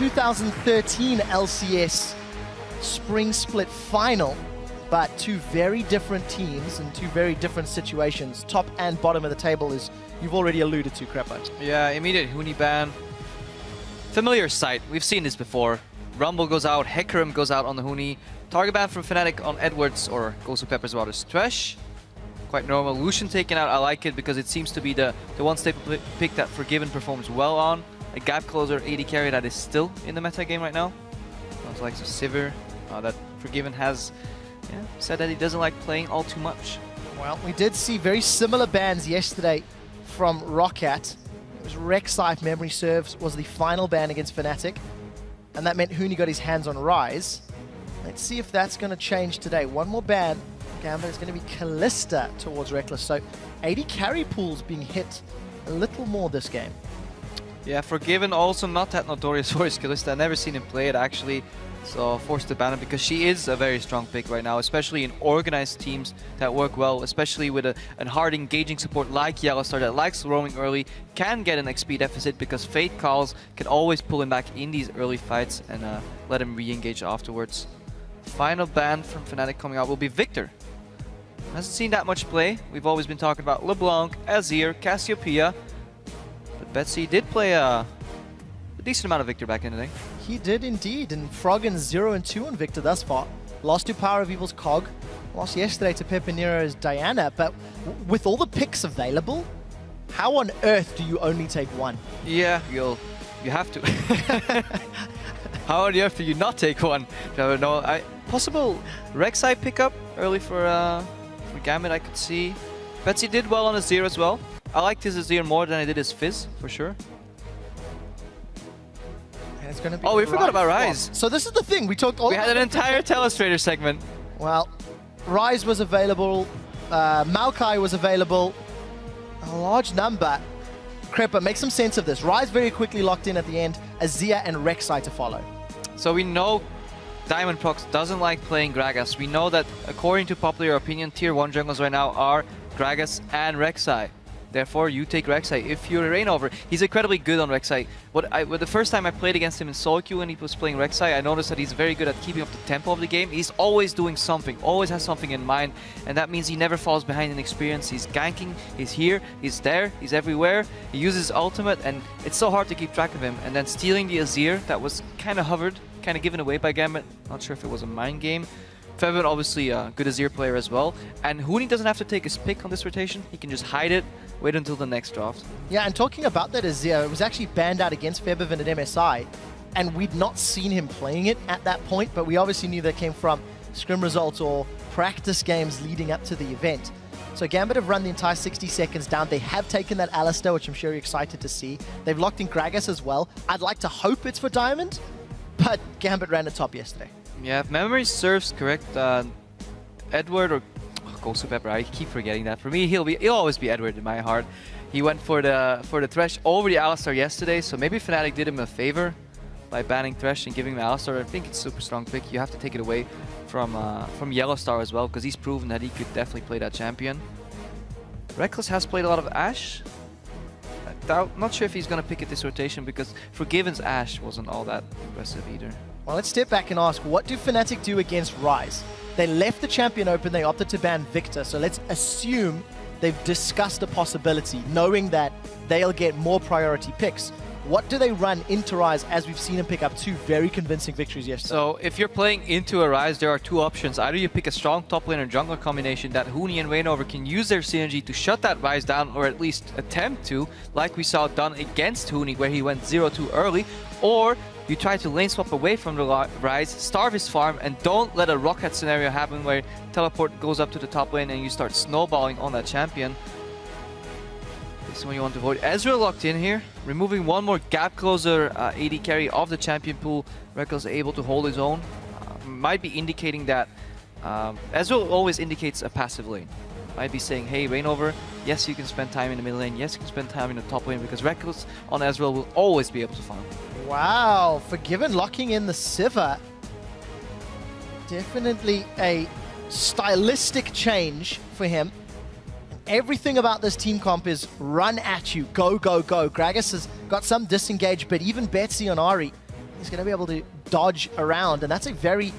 2013 LCS Spring Split final, but two very different teams and two very different situations. Top and bottom of the table, is you've already alluded to, Crepa. Yeah, immediate Huni ban. Familiar sight. We've seen this before. Rumble goes out, Hecarim goes out on the Huni. Target ban from Fnatic on Edwards, or Ghost of Pepper's about his Thresh. Quite normal. Lucian taken out, I like it because it seems to be the one staple pick that Forgiven performs well on. A gap closer AD carry that is still in the meta game right now. Sounds like Sivir that Forgiven has said that he doesn't like playing all too much. Well, we did see very similar bans yesterday from Roccat. It was Rek'Sai, if memory serves, was the final ban against Fnatic. And that meant Huni got his hands on Ryze. Let's see if that's going to change today. One more ban. Gambit is going to be Kalista towards Reckless. So AD carry pools being hit a little more this game. Yeah, Forgiven also not that notorious for his Kalista. I've never seen him play it actually. So forced to ban it because she is a very strong pick right now, especially in organized teams that work well, especially with a hard engaging support like Yellowstar that likes roaming early, can get an XP deficit because Fate Calls can always pull him back in these early fights and let him re-engage afterwards. Final ban from Fnatic coming out will be Victor. Hasn't seen that much play. We've always been talking about LeBlanc, Azir, Cassiopeia. But Betsy did play a decent amount of Victor back in the day. He did indeed, and Froggen 0-2 on Victor thus far. Lost to Power of Evil's Cog, lost yesterday to Pepinero's Diana, but with all the picks available, how on earth do you only take one? Yeah, you have to. How on earth do you not take one? No, possible Rek'Sai pickup early for Gambit, I could see. Betsy did well on Azir as well. I liked his Azir more than I did his Fizz, for sure. It's gonna be we forgot about Ryze. So this is the thing, we talked all. We had an entire Telestrator segment. Well, Ryze was available, Maokai was available, a large number. Crepa, make some sense of this. Ryze very quickly locked in at the end, Azir and Rek'Sai to follow. So we know Diamond Prox doesn't like playing Gragas. We know that according to popular opinion, tier 1 junglers right now are Gragas and Rek'Sai. Therefore, you take Rek'Sai if you're a Reignover. He's incredibly good on Rek'Sai. The first time I played against him in solo queue and he was playing Rek'Sai, I noticed that he's very good at keeping up the tempo of the game. He's always doing something, always has something in mind, and that means he never falls behind in experience. He's ganking, he's here, he's there, he's everywhere. He uses ultimate, and it's so hard to keep track of him. And then stealing the Azir that was kind of hovered, kind of given away by Gambit. Not sure if it was a mind game. Feven, obviously a good Azir player as well. And Huni doesn't have to take his pick on this rotation. He can just hide it, wait until the next draft. Yeah, and talking about that Azir, it was actually banned out against Febiven at MSI. And we'd not seen him playing it at that point, but we obviously knew that came from scrim results or practice games leading up to the event. So Gambit have run the entire 60 seconds down. They have taken that Alistar, which I'm sure you're excited to see. They've locked in Gragas as well. I'd like to hope it's for Diamond, but Gambit ran a top yesterday. Yeah, if memory serves correct, Edward or Ghost of Pepper, I keep forgetting that. For me, he'll always be Edward in my heart. He went for the Thresh over the Alistar yesterday, so maybe Fnatic did him a favor by banning Thresh and giving him Alistar. I think it's a super strong pick. You have to take it away from Yellowstar as well, because he's proven that he could definitely play that champion. Reckless has played a lot of Ashe. Not sure if he's going to pick it this rotation, because Forgiven's Ashe wasn't all that impressive either. Well, let's step back and ask, what do Fnatic do against Ryze? They left the champion open, they opted to ban Victor, so let's assume they've discussed a possibility, knowing that they'll get more priority picks. What do they run into Ryze, as we've seen him pick up two very convincing victories yesterday? So if you're playing into a Ryze, there are two options. Either you pick a strong top laner jungler combination that Huni and Reignover can use their synergy to shut that Ryze down, or at least attempt to, like we saw done against Huni, where he went 0-2 early, or you try to lane swap away from the Ryze, starve his farm, and don't let a Rocket scenario happen where teleport goes up to the top lane and you start snowballing on that champion. This is what you want to avoid. Ezreal locked in here, removing one more gap closer AD carry off the champion pool. Reckless able to hold his own. Might be indicating that Ezreal always indicates a passive lane. Might be saying, hey, Reignover, yes, you can spend time in the middle lane, yes, you can spend time in the top lane, because Reckless on Ezreal will always be able to farm. Wow, Forgiven locking in the Sivir. Definitely a stylistic change for him. Everything about this team comp is run at you, go, go, go. Gragas has got some disengage, but even Betsy on Ahri he's going to be able to dodge around, and that's a very,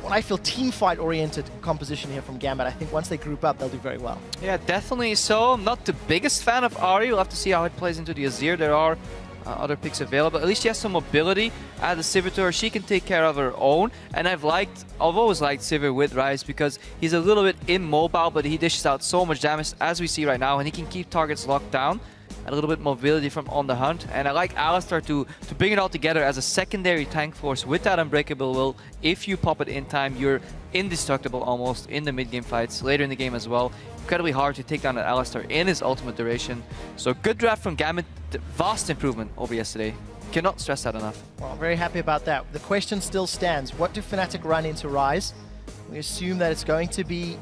what I feel, team fight oriented composition here from Gambit. I think once they group up, they'll do very well. Yeah, definitely so. I'm not the biggest fan of Ari. We'll have to see how it plays into the Azir. There are other picks available. At least she has some mobility. Add the Sivir to her, she can take care of her own. And I've always liked Sivir with Ryze because he's a little bit immobile, but he dishes out so much damage as we see right now, and he can keep targets locked down. A little bit mobility from on the hunt, and I like Alistar to bring it all together as a secondary tank force with that unbreakable will. If you pop it in time, you're indestructible almost in the mid-game fights, later in the game as well. Incredibly hard to take down an Alistar in his ultimate duration. So good draft from Gambit, vast improvement over yesterday. Cannot stress that enough. Well, I'm very happy about that. The question still stands, what do Fnatic run into Ryze? We assume that it's going to be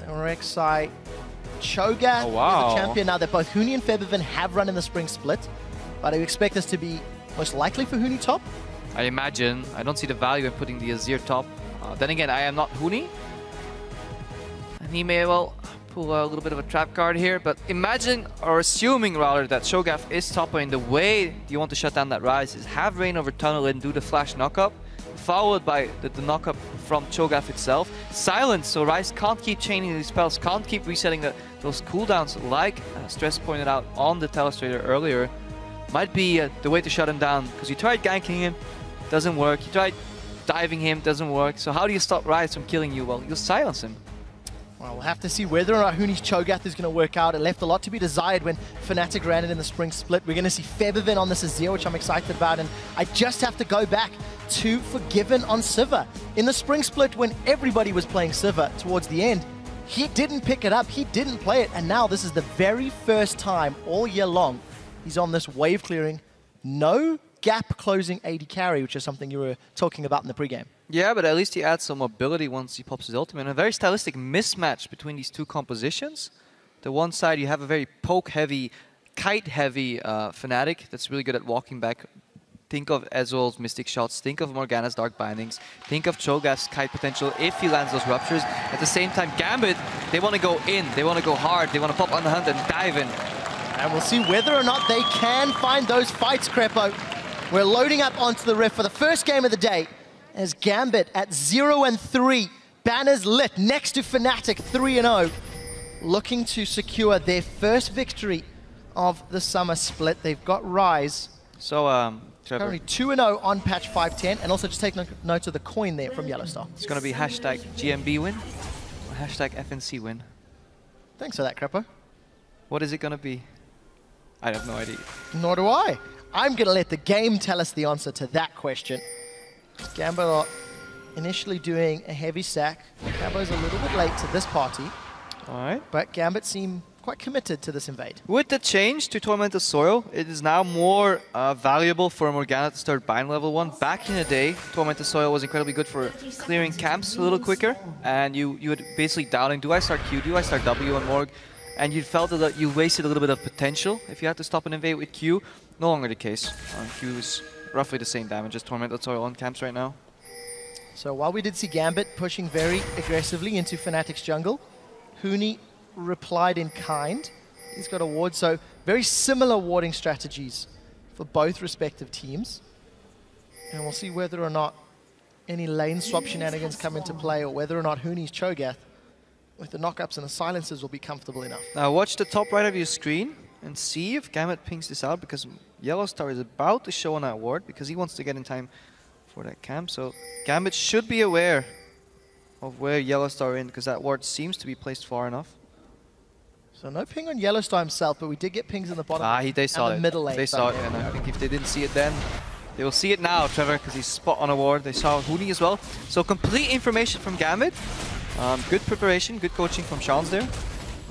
Rek'Sai, Cho'Gath is the champion now that both Huni and Febiven have run in the spring split, but I expect this to be most likely for Huni top. I imagine. I don't see the value in putting the Azir top. Then again, I am not Huni, and he may well pull a little bit of a trap card here, but imagine, or assuming rather, that Cho'Gath is top lane, the way you want to shut down that Ryze is have Rain over tunnel and do the flash knockup, followed by the knockup from Cho'Gath itself. Silence, so Ryze can't keep chaining these spells, can't keep resetting those cooldowns like Stress pointed out on the Telestrator earlier. Might be the way to shut him down, because you tried ganking him, doesn't work. You tried diving him, doesn't work. So how do you stop Ryze from killing you? Well, you'll silence him. Well, we'll have to see whether or not Huni's Cho'Gath is going to work out. It left a lot to be desired when Fnatic ran it in the spring split. We're going to see Febiven on this Azir, which I'm excited about. And I just have to go back to Forgiven on Sivir. In the spring split, when everybody was playing Sivir towards the end, he didn't pick it up, he didn't play it. And now this is the very first time all year long he's on this wave clearing, no gap closing AD carry, which is something you were talking about in the pregame. Yeah, but at least he adds some mobility once he pops his ultimate. And a very stylistic mismatch between these two compositions. The one side, you have a very poke-heavy, kite-heavy Fnatic that's really good at walking back. Think of Ezreal's Mystic Shots, think of Morgana's Dark Bindings, think of Cho'Gath's kite potential if he lands those Ruptures. At the same time, Gambit, they want to go in, they want to go hard, they want to pop on the hunt and dive in. And we'll see whether or not they can find those fights, Crepo. We're loading up onto the Rift for the first game of the day, as Gambit at 0-3, banners lit next to Fnatic 3-0, looking to secure their first victory of the summer split. They've got Ryze. So, Trevor, currently 2-0 on patch 510, and also just take note of the coin there from Yellowstar. It's going to be hashtag GMB win, or hashtag FNC win. Thanks for that, Crepo. What is it going to be? I have no idea. Nor do I. I'm going to let the game tell us the answer to that question. Gambit are initially doing a heavy stack. Gambo's a little bit late to this party. All right. But Gambit seem quite committed to this invade. With the change to Tormented Soil, it is now more valuable for Morgana to start bind level 1. Back in the day, Tormented Soil was incredibly good for clearing camps a little quicker. And you would basically doubting, do I start Q, do I start W on Morg? And you felt that you wasted a little bit of potential if you had to stop an invade with Q. No longer the case. Q is roughly the same damage as Tormented Soil on camps right now. So while we did see Gambit pushing very aggressively into Fnatic's jungle, Huni replied in kind. He's got a ward, so very similar warding strategies for both respective teams. And we'll see whether or not any lane swap shenanigans come into play, or whether or not Huni's Cho'Gath, with the knockups and the silences, will be comfortable enough. Now watch the top right of your screen and see if Gambit pings this out, because Yellowstar is about to show on that ward because he wants to get in time for that camp. So Gambit should be aware of where Yellowstar is, because that ward seems to be placed far enough. So no ping on Yellowstar himself, but we did get pings in the bottom they saw and the middle lane. They saw it, and I think if they didn't see it then, they will see it now, Trevor, because he's spot on a ward. They saw Huni as well. So complete information from Gambit. Good preparation, good coaching from Sean's there.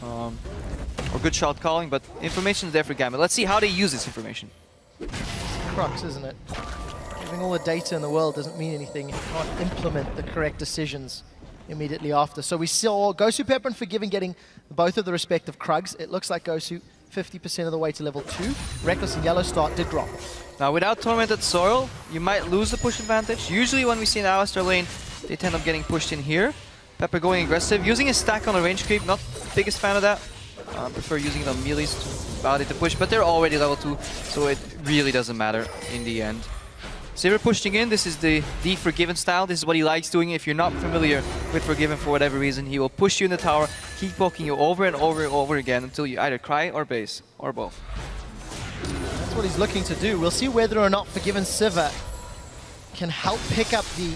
Or good shot calling, but information is there for Gambit. Let's see how they use this information. It's the crux, isn't it? Having all the data in the world doesn't mean anything. You can't implement the correct decisions immediately after. So we saw Gosu, Pepper, and Forgiven getting both of the respective Krugs. It looks like Gosu 50% of the way to level 2. Reckless and Yellowstar did drop. Now without Tormented Soil, you might lose the push advantage. Usually when we see an Alistar lane, they tend up getting pushed in here. Pepper going aggressive, using a stack on a range creep, not the biggest fan of that. Prefer using it on melees to validate the push, but they're already level 2, so it really doesn't matter in the end. Sivir pushing in. This is the Forgiven style. This is what he likes doing. If you're not familiar with Forgiven for whatever reason, he will push you in the tower, keep poking you over and over and over again until you either cry or base, or both. That's what he's looking to do. We'll see whether or not Forgiven Sivir can help pick up the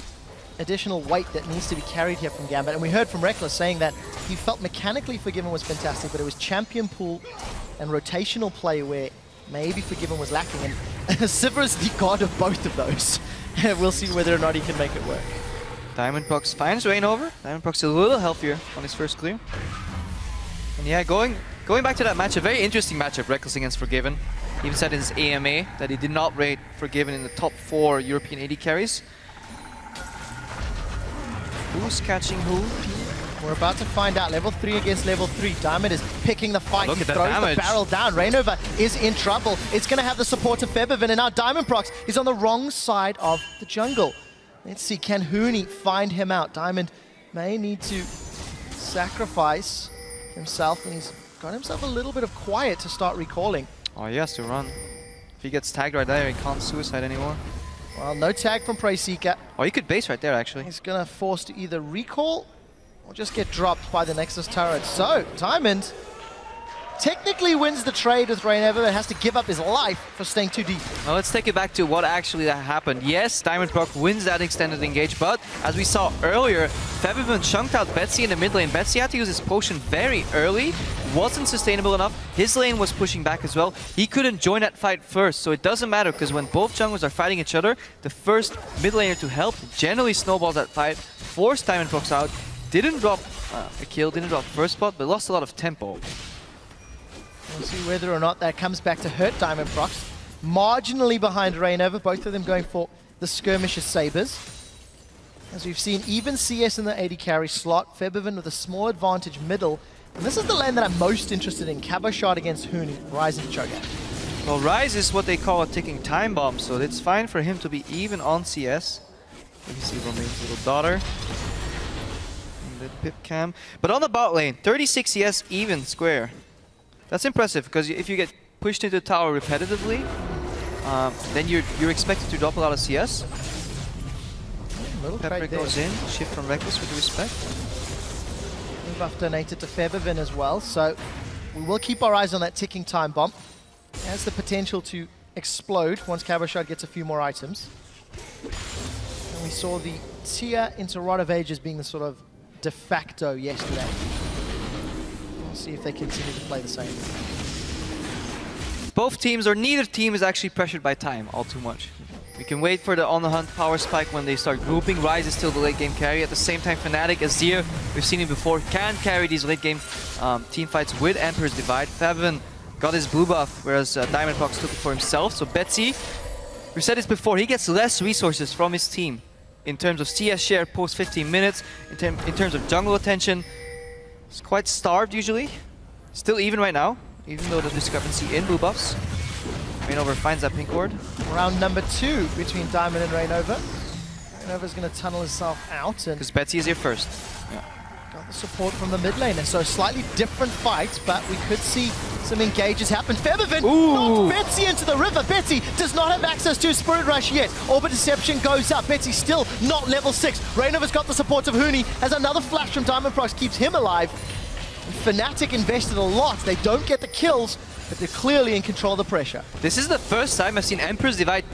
additional weight that needs to be carried here from Gambit. And we heard from Reckless saying that he felt mechanically Forgiven was fantastic, but it was champion pool and rotational play where maybe Forgiven was lacking. And Sivir is the god of both of those. We'll see whether or not he can make it work. Diamondbox finds Reignover. Diamondbox a little healthier on his first clear. And yeah, going back to that match, a very interesting matchup, Reckless against Forgiven. He even said in his AMA that he did not rate Forgiven in the top 4 European AD carries. Who's catching who? We're about to find out. Level 3 against level 3. Diamond is picking the fight. Look he at the throws damage. The barrel down. Reignover is in trouble. It's going to have the support of Febiven, and now Diamondprox is on the wrong side of the jungle. Let's see, can Huni find him out? Diamond may need to sacrifice himself, and he's got himself a little bit of quiet to start recalling. Oh, he has to run. If he gets tagged right there, he can't suicide anymore. Well, no tag from Preyseeker. Oh, he could base right there, actually. He's going to force to either recall or just get dropped by the Nexus turret. So, Diamond technically wins the trade with Reignover, but has to give up his life for staying too deep. Now let's take it back to what actually happened. Yes, Diamondprox wins that extended engage, but as we saw earlier, Febiven chunked out Betsy in the mid lane. Betsy had to use his potion very early, wasn't sustainable enough. His lane was pushing back as well. He couldn't join that fight first, so it doesn't matter, because when both junglers are fighting each other, the first mid laner to help generally snowballs that fight, forced Diamondprox out, didn't drop a kill, didn't drop first spot, but lost a lot of tempo. We'll see whether or not that comes back to hurt Diamondprox. Marginally behind Reignover, both of them going for the Skirmisher Sabres. As we've seen, even CS in the AD carry slot, Febiven with a small advantage middle. And this is the lane that I'm most interested in. Caboshard against Huni, Rise and Cho'Gath. Well, Rise is what they call a ticking time bomb, so it's fine for him to be even on CS. Let me see Romain's little daughter. And the pip cam. But on the bot lane, 36 CS even square. That's impressive, because if you get pushed into the tower repetitively, then you're expected to drop a lot of CS. Pepper goes in, shift from Reckless with respect. Buff donated to Febiven as well, so we will keep our eyes on that ticking time bomb. It has the potential to explode once Caboshard gets a few more items. And we saw the Tia into Rod of Ages being the sort of de facto yesterday. We'll see if they continue to play the same. Both teams, or neither team, is actually pressured by time all too much. We can wait for the on the hunt power spike when they start grouping. Rise is still the late game carry. At the same time, Fnatic, Azir, we've seen him before, can carry these late game team fights with Emperor's Divide. Febiven got his blue buff, whereas Diamondbox took it for himself. So Betsy, we said this before, he gets less resources from his team in terms of CS share post 15 minutes, in terms of jungle attention. It's quite starved usually. Still even right now, even though the discrepancy in blue buffs. Reignover finds that pink ward. Round number 2 between Diamond and Reignover. Reignover's going to tunnel himself out. Because Betsy is here first. Yeah. Got the support from the mid laner, so slightly different fight, but we could see some engages happen. Febiven knocked Betsy into the river. Betsy does not have access to Spirit Rush yet. Orbit Deception goes up. Betsy still not level 6. Reignover's got the support of Huni, as another flash from Diamondprox keeps him alive. And Fnatic invested a lot. They don't get the kills, but they're clearly in control of the pressure. This is the first time I've seen Emperor's Divide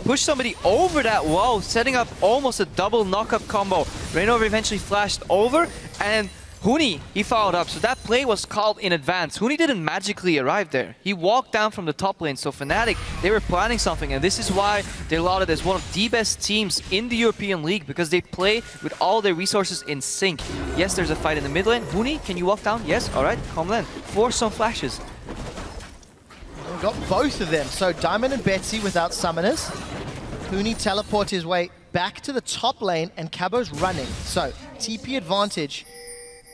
push somebody over that wall, setting up almost a double knock-up combo. Reignover eventually flashed over, and Huni, he followed up. So that play was called in advance. Huni didn't magically arrive there. He walked down from the top lane. So Fnatic, they were planning something, and this is why they're lauded as one of the best teams in the European League, because they play with all their resources in sync. Yes, there's a fight in the mid lane. Huni, can you walk down? Yes, all right, come then. Force some flashes. We've got both of them. So Diamond and Betsy without summoners. Huni teleports his way back to the top lane, and Cabo's running. So TP advantage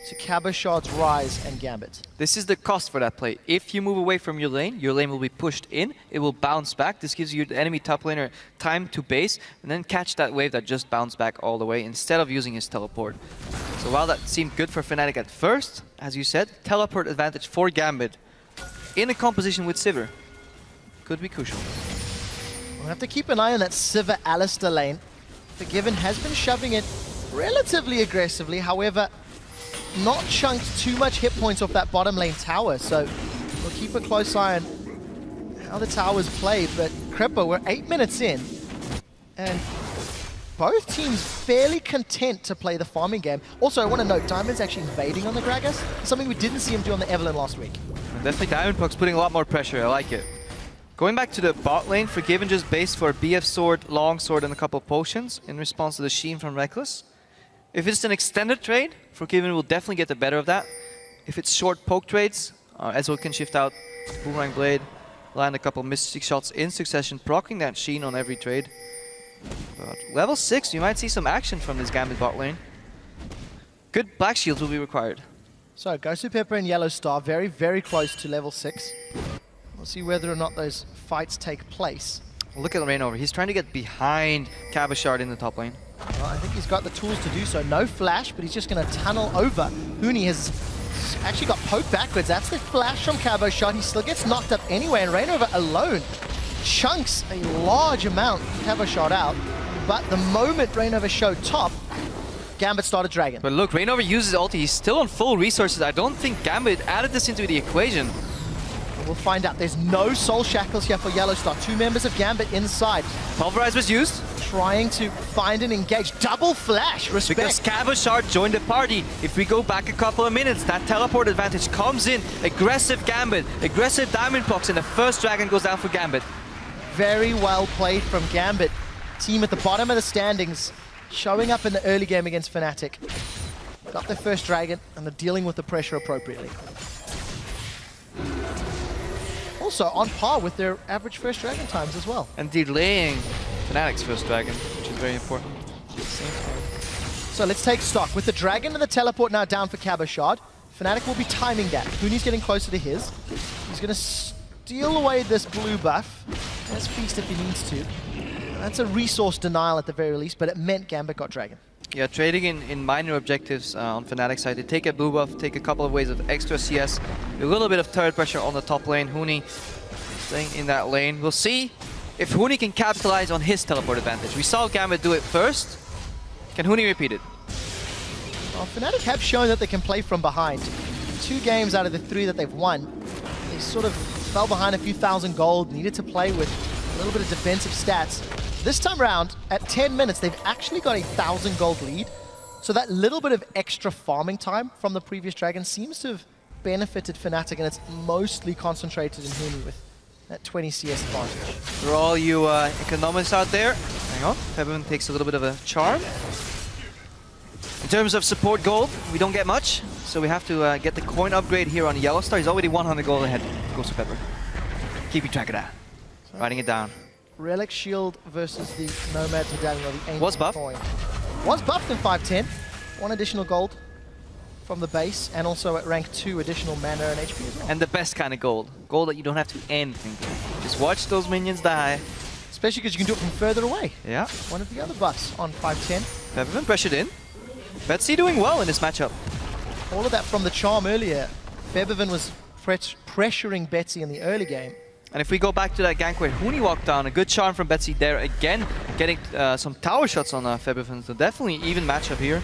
to Caboshard's Rise and Gambit. This is the cost for that play. If you move away from your lane will be pushed in, it will bounce back. This gives you the enemy top laner time to base, and then catch that wave that just bounced back all the way instead of using his teleport. So while that seemed good for Fnatic at first, as you said, teleport advantage for Gambit in a composition with Sivir could be crucial. We'll have to keep an eye on that Sivir Alistair lane. Forgiven has been shoving it relatively aggressively, however, not chunked too much hit points off that bottom lane tower, so we'll keep a close eye on how the towers play. But Crippa, we're 8 minutes in, and both teams fairly content to play the farming game. Also, I want to note, Diamond's actually invading on the Gragas, something we didn't see him do on the Evelynn last week. Definitely Diamondpuck's putting a lot more pressure, I like it. Going back to the bot lane, Forgiven just based for BF Sword, Long Sword, and a couple of potions in response to the Sheen from Reckless. If it's an extended trade, Forgiven will definitely get the better of that. If it's short poke trades, Ezreal can shift out Boomerang Blade, land a couple of Mystic shots in succession, proccing that Sheen on every trade. But level 6, you might see some action from this Gambit bot lane. Good Black Shields will be required. So, Ghost Pepper and Yellow Star very, very close to level 6. We'll see whether or not those fights take place. Look at the Rainover. He's trying to get behind Cabochard in the top lane. Well, I think he's got the tools to do so. No flash, but he's just going to tunnel over. Huni has actually got poked backwards. That's the flash from Cabochard. He still gets knocked up anyway, and Rainover alone chunks a large amount of Cabochard out. But the moment Rainover showed top, Gambit started dragging. But look, Rainover uses ulti. He's still on full resources. I don't think Gambit added this into the equation. We'll find out. There's no soul shackles here for Yellow Star. 2 members of Gambit inside. Pulverize was used. Trying to find and engage. Double flash. Respect. Because Cabochard joined the party. If we go back a couple of minutes, that teleport advantage comes in. Aggressive Gambit. Aggressive Diamondpucks, and the first dragon goes down for Gambit. Very well played from Gambit. Team at the bottom of the standings, showing up in the early game against Fnatic. Got their first dragon, and they're dealing with the pressure appropriately. Also on par with their average first dragon times as well. And delaying Fnatic's first dragon, which is very important. So let's take stock. With the dragon and the teleport now down for Cabochard, Fnatic will be timing that. Huni's getting closer to his. He's going to steal away this blue buff. Let's feast if he needs to. That's a resource denial at the very least, but it meant Gambit got dragon. Yeah, trading in minor objectives on Fnatic's side. They take a blue buff, take a couple of waves of extra CS, a little bit of turret pressure on the top lane. Huni staying in that lane. We'll see if Huni can capitalize on his teleport advantage. We saw Gambit do it first. Can Huni repeat it? Well, Fnatic have shown that they can play from behind. 2 games out of the 3 that they've won, they sort of fell behind a few thousand gold, needed to play with a little bit of defensive stats. This time around, at 10 minutes, they've actually got a 1,000 gold lead. So that little bit of extra farming time from the previous dragon seems to have benefited Fnatic, and it's mostly concentrated in Huni with that 20 CS advantage. For all you economists out there, hang on, Febiven takes a little bit of a charm. In terms of support gold, we don't get much, so we have to get the coin upgrade here on Yellow Star. He's already 100 gold ahead. Goes to Pepper. Keeping track of that. Writing it down. Relic Shield versus the Nomad Medallion, or the Ancient Was buffed. Coin. Was buffed in 510. 1 additional gold from the base, and also at rank 2 additional mana and HP as well. And the best kind of gold. Gold that you don't have to do anything to. Just watch those minions die. Especially because you can do it from further away. Yeah. One of the other buffs on 510. Febiven pressured in. Betsy doing well in this matchup. All of that from the charm earlier. Febiven was pressuring Betsy in the early game. And if we go back to that gank where Huni walked down, a good charm from Betsy there again, getting some tower shots on Febiven. So definitely even matchup here.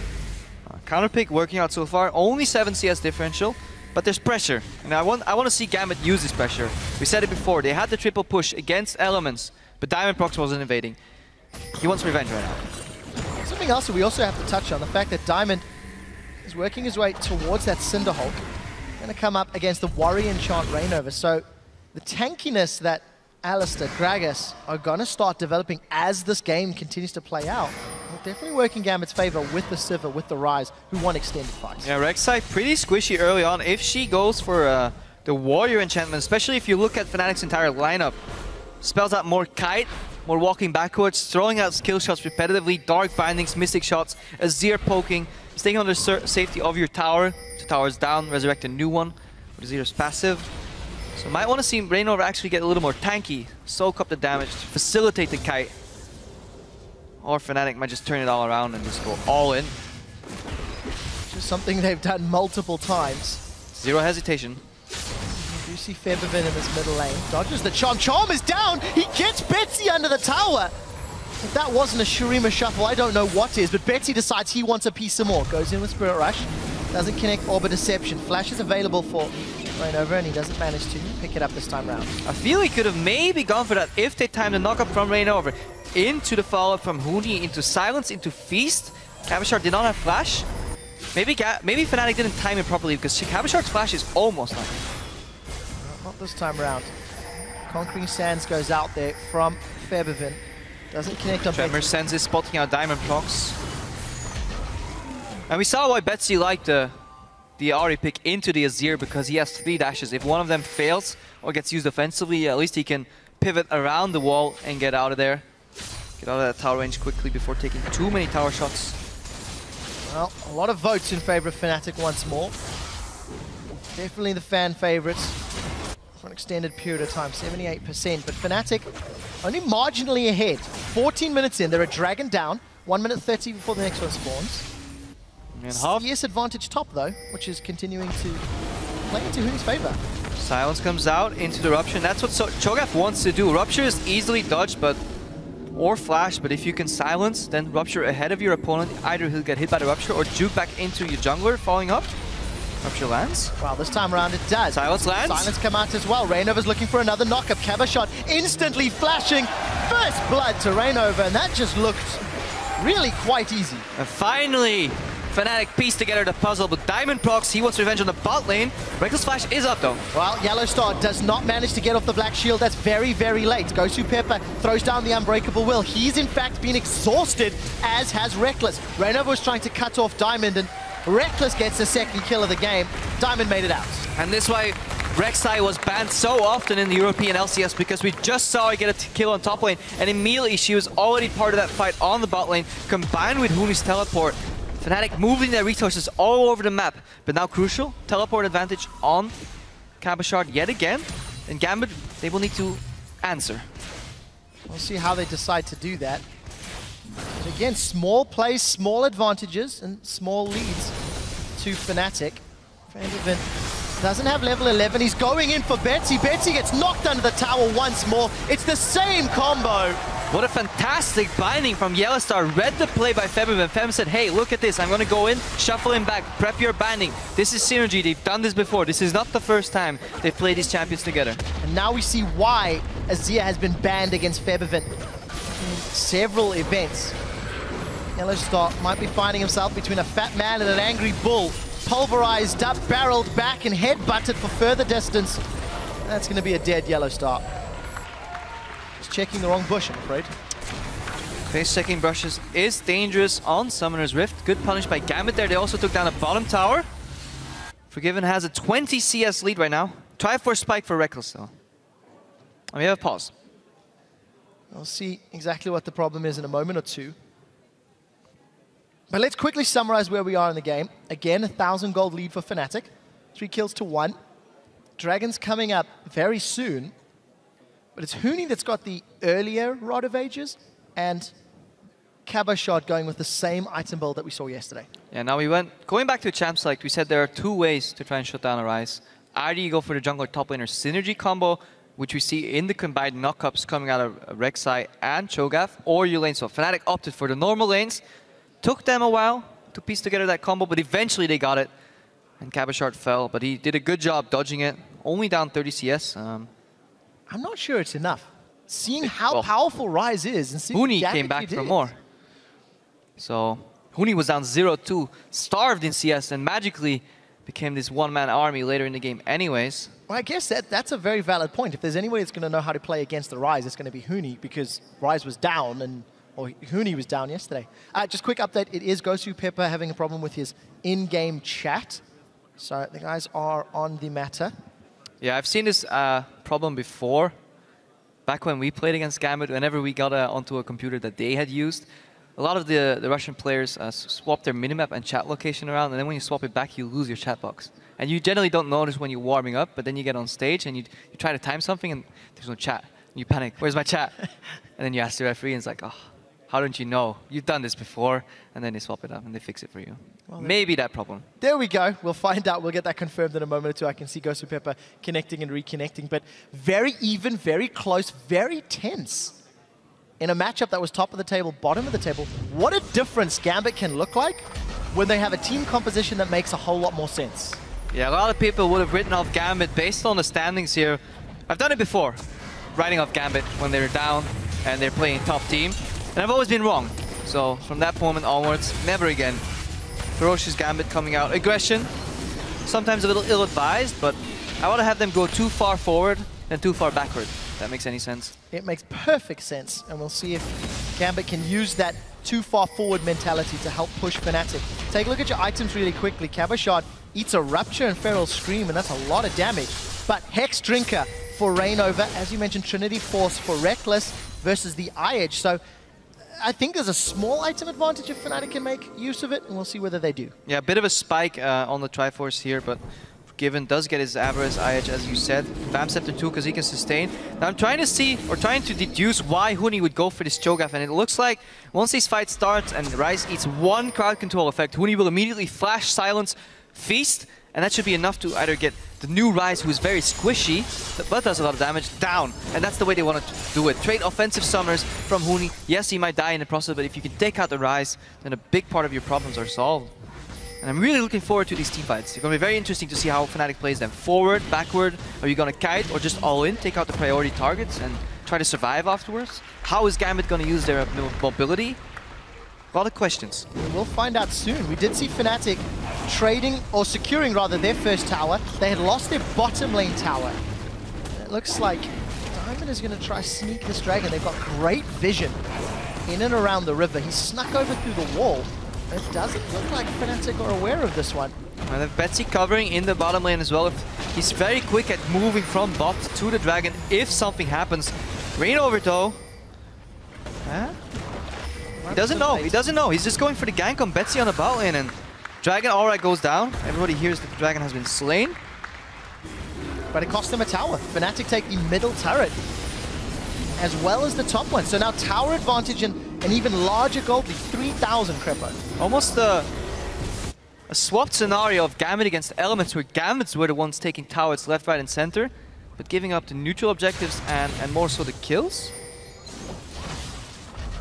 Counter pick working out so far. Only 7 CS differential, but there's pressure. And I want to see Gambit use this pressure. We said it before. They had the triple push against Elements, but Diamondprox wasn't invading. He wants revenge right now. Something else that we also have to touch on, the fact that Diamond is working his way towards that Cinder Hulk. Going to come up against the Warrior Enchant Rainover. So the tankiness that Alistair, Gragas are going to start developing as this game continues to play out. Will definitely work in Gambit's favor with the Sivir, with the Rise, who won extended fights. Yeah, Rek'Sai pretty squishy early on. If she goes for the Warrior Enchantment, especially if you look at Fnatic's entire lineup, spells out more Kite, more walking backwards, throwing out skill shots repetitively, Dark Bindings, Mystic shots, Azir poking, staying under safety of your tower. 2 towers down, resurrect a new one with Azir's passive. So might want to see Rainover actually get a little more tanky, soak up the damage, facilitate the Kite. Or Fnatic might just turn it all around and just go all in. Just something they've done multiple times. Zero hesitation. You see Febervin in this middle lane. Dodges the Charm. Charm is down! He gets Betsy under the tower! If that wasn't a Shurima shuffle, I don't know what is, but Betsy decides he wants a piece of more. Goes in with Spirit Rush. Doesn't connect Orb Deception. Flash is available for Rainover, and he doesn't manage to pick it up this time round. I feel he could have maybe gone for that if they timed the knockup from Rainover into the follow-up from Huni, into Silence, into Feast. Cabashard did not have Flash. Maybe Fnatic didn't time it properly because Cabashard's Flash is almost on. Not this time around. Conquering Sands goes out there from Febervin. Doesn't connect on Tremor sends his spotting out Diamond blocks. And we saw why Betsy liked the Ahri pick into the Azir, because he has 3 dashes. If one of them fails or gets used offensively, at least he can pivot around the wall and get out of there. Get out of that tower range quickly before taking too many tower shots. Well, a lot of votes in favor of Fnatic once more. Definitely the fan favorites for an extended period of time, 78%. But Fnatic only marginally ahead. 14 minutes in, they're a dragon down. 1 minute 30 before the next one spawns. And CS advantage top though, which is continuing to play into Huni's favor. Silence comes out into the Rupture, and that's what Cho'Gath wants to do. Rupture is easily dodged, or Flash, but if you can Silence, then Rupture ahead of your opponent, either he'll get hit by the Rupture or juke back into your jungler, following up. Rupture lands. Well, this time around it does. Silence lands. Silence come out as well. Rainover's looking for another knockup. Cabashot instantly flashing. First blood to Rainover, and that just looked really quite easy. And finally, Fnatic pieced together the puzzle, but Diamond procs, he wants revenge on the bot lane. Reckless Flash is up though. Well, Yellow Star does not manage to get off the Black Shield. That's very, very late. Gosu Pepper throws down the Unbreakable Will. He's in fact been exhausted, as has Reckless. Rainover was trying to cut off Diamond, and Reckless gets the second kill of the game. Diamond made it out. And this is why Rek'Sai was banned so often in the European LCS, because we just saw her get a kill on top lane, and immediately she was already part of that fight on the bot lane, combined with Huni's teleport. Fnatic moving their resources all over the map, but now crucial, teleport advantage on Cabashard yet again, and Gambit, they will need to answer. We'll see how they decide to do that. But again, small plays, small advantages, and small leads to Fnatic. Febervin doesn't have level 11, he's going in for Betsy. Betsy gets knocked under the tower once more. It's the same combo. What a fantastic binding from Yellowstar. Read the play by Febervin. Febervin said, hey, look at this. I'm going to go in, shuffle him back, prep your binding. This is synergy. They've done this before. This is not the first time they've played these champions together. And now we see why Azir has been banned against Febervin in several events. Yellowstar might be finding himself between a fat man and an angry bull. Pulverized up, barreled back, and head-butted for further distance. That's going to be a dead Yellowstar. Checking the wrong bush, I'm afraid. Face checking brushes is dangerous on Summoner's Rift. Good punish by Gambit there. They also took down a bottom tower. Forgiven has a 20 CS lead right now. Try for a spike for Reckless though. And we have a pause. We'll see exactly what the problem is in a moment or two. But let's quickly summarize where we are in the game. Again, 1,000 gold lead for Fnatic. 3 kills to 1. Dragon's coming up very soon. But it's Huni that's got the earlier Rod of Ages, and Cabashot going with the same item build that we saw yesterday. Yeah, now going back to Champ Select, we said there are 2 ways to try and shut down Arise. Either you go for the jungler top laner synergy combo, which we see in the combined knockups coming out of Rek'Sai and Cho'Gath, or you lane swap. Fnatic opted for the normal lanes. Took them a while to piece together that combo, but eventually they got it. And Cabashot fell, but he did a good job dodging it. Only down 30 CS. I'm not sure it's enough. Seeing how powerful Ryze is and seeing Huni came back for more. So Huni was down 0-2, starved in CS, and magically became this one-man army later in the game anyways. Well, I guess that's a very valid point. If there's anybody that's going to know how to play against the Ryze, it's going to be Huni, because Ryze was down, or Huni was down yesterday. Just quick update, it is Gosu Pepper having a problem with his in-game chat. So the guys are on the matter. Yeah, I've seen this problem before. Back when we played against Gambit, whenever we got onto a computer that they had used, a lot of the Russian players swap their minimap and chat location around, and then when you swap it back, you lose your chat box. And you generally don't notice when you're warming up, but then you get on stage and you try to time something and there's no chat. And you panic, where's my chat? And then you ask the referee and it's like, oh, how don't you know? You've done this before, and then they swap it up and they fix it for you. Well, maybe that problem. There we go. We'll find out. We'll get that confirmed in a moment or two. I can see GhostWD2 connecting and reconnecting, but very even, very close, very tense. In a matchup that was top of the table, bottom of the table, what a difference Gambit can look like when they have a team composition that makes a whole lot more sense. Yeah, a lot of people would have written off Gambit based on the standings here. I've done it before, writing off Gambit when they're down and they're playing top team, and I've always been wrong. So from that moment onwards, never again. Ferocious Gambit coming out. Aggression, sometimes a little ill-advised, but I want to have them go too far forward than too far backward. If that makes any sense. It makes perfect sense, and we'll see if Gambit can use that too far forward mentality to help push Fnatic. Take a look at your items really quickly. Cabochard eats a Rupture and Feral Scream, and that's a lot of damage. But Hex Drinker for Reignover, as you mentioned, Trinity Force for Reckless versus the Eye-Edge. So I think there's a small item advantage if Fnatic can make use of it, and we'll see whether they do. Yeah, a bit of a spike on the Triforce here, but Given does get his Avarice Eye-Edge, as you said. Bam Scepter too, because he can sustain. Now I'm trying to see, or trying to deduce why Huni would go for this Cho'Gath, and it looks like once this fight starts and Ryze eats one crowd control effect, Huni will immediately flash, silence, feast, and that should be enough to either get the new Ryze, who is very squishy, but does a lot of damage, down. And that's the way they want to do it. Trade offensive summoners from Huni. Yes, he might die in the process, but if you can take out the Ryze, then a big part of your problems are solved. And I'm really looking forward to these teamfights. It's going to be very interesting to see how Fnatic plays them. Forward, backward, are you going to kite or just all in, take out the priority targets and try to survive afterwards? How is Gambit going to use their mobility? A lot of questions. We'll find out soon. We did see Fnatic trading, or securing rather, their first tower. They had lost their bottom lane tower. It looks like Diamond is going to try sneak this dragon. They've got great vision in and around the river. He snuck over through the wall. It doesn't look like Fnatic are aware of this one. And they have Betsy covering in the bottom lane as well. He's very quick at moving from bot to the dragon if something happens. Reignover though. Huh? He doesn't know. He doesn't know. He's just going for the gank on Betsy on the bot lane, and dragon alright goes down. Everybody hears that the dragon has been slain. But it cost them a tower. Fnatic take the middle turret as well as the top one. So now tower advantage and an even larger gold lead, 3,000 Crepo. Almost a swapped scenario of Gambit against Elements, where Gambits were the ones taking towers left, right, and center, but giving up the neutral objectives and more so the kills.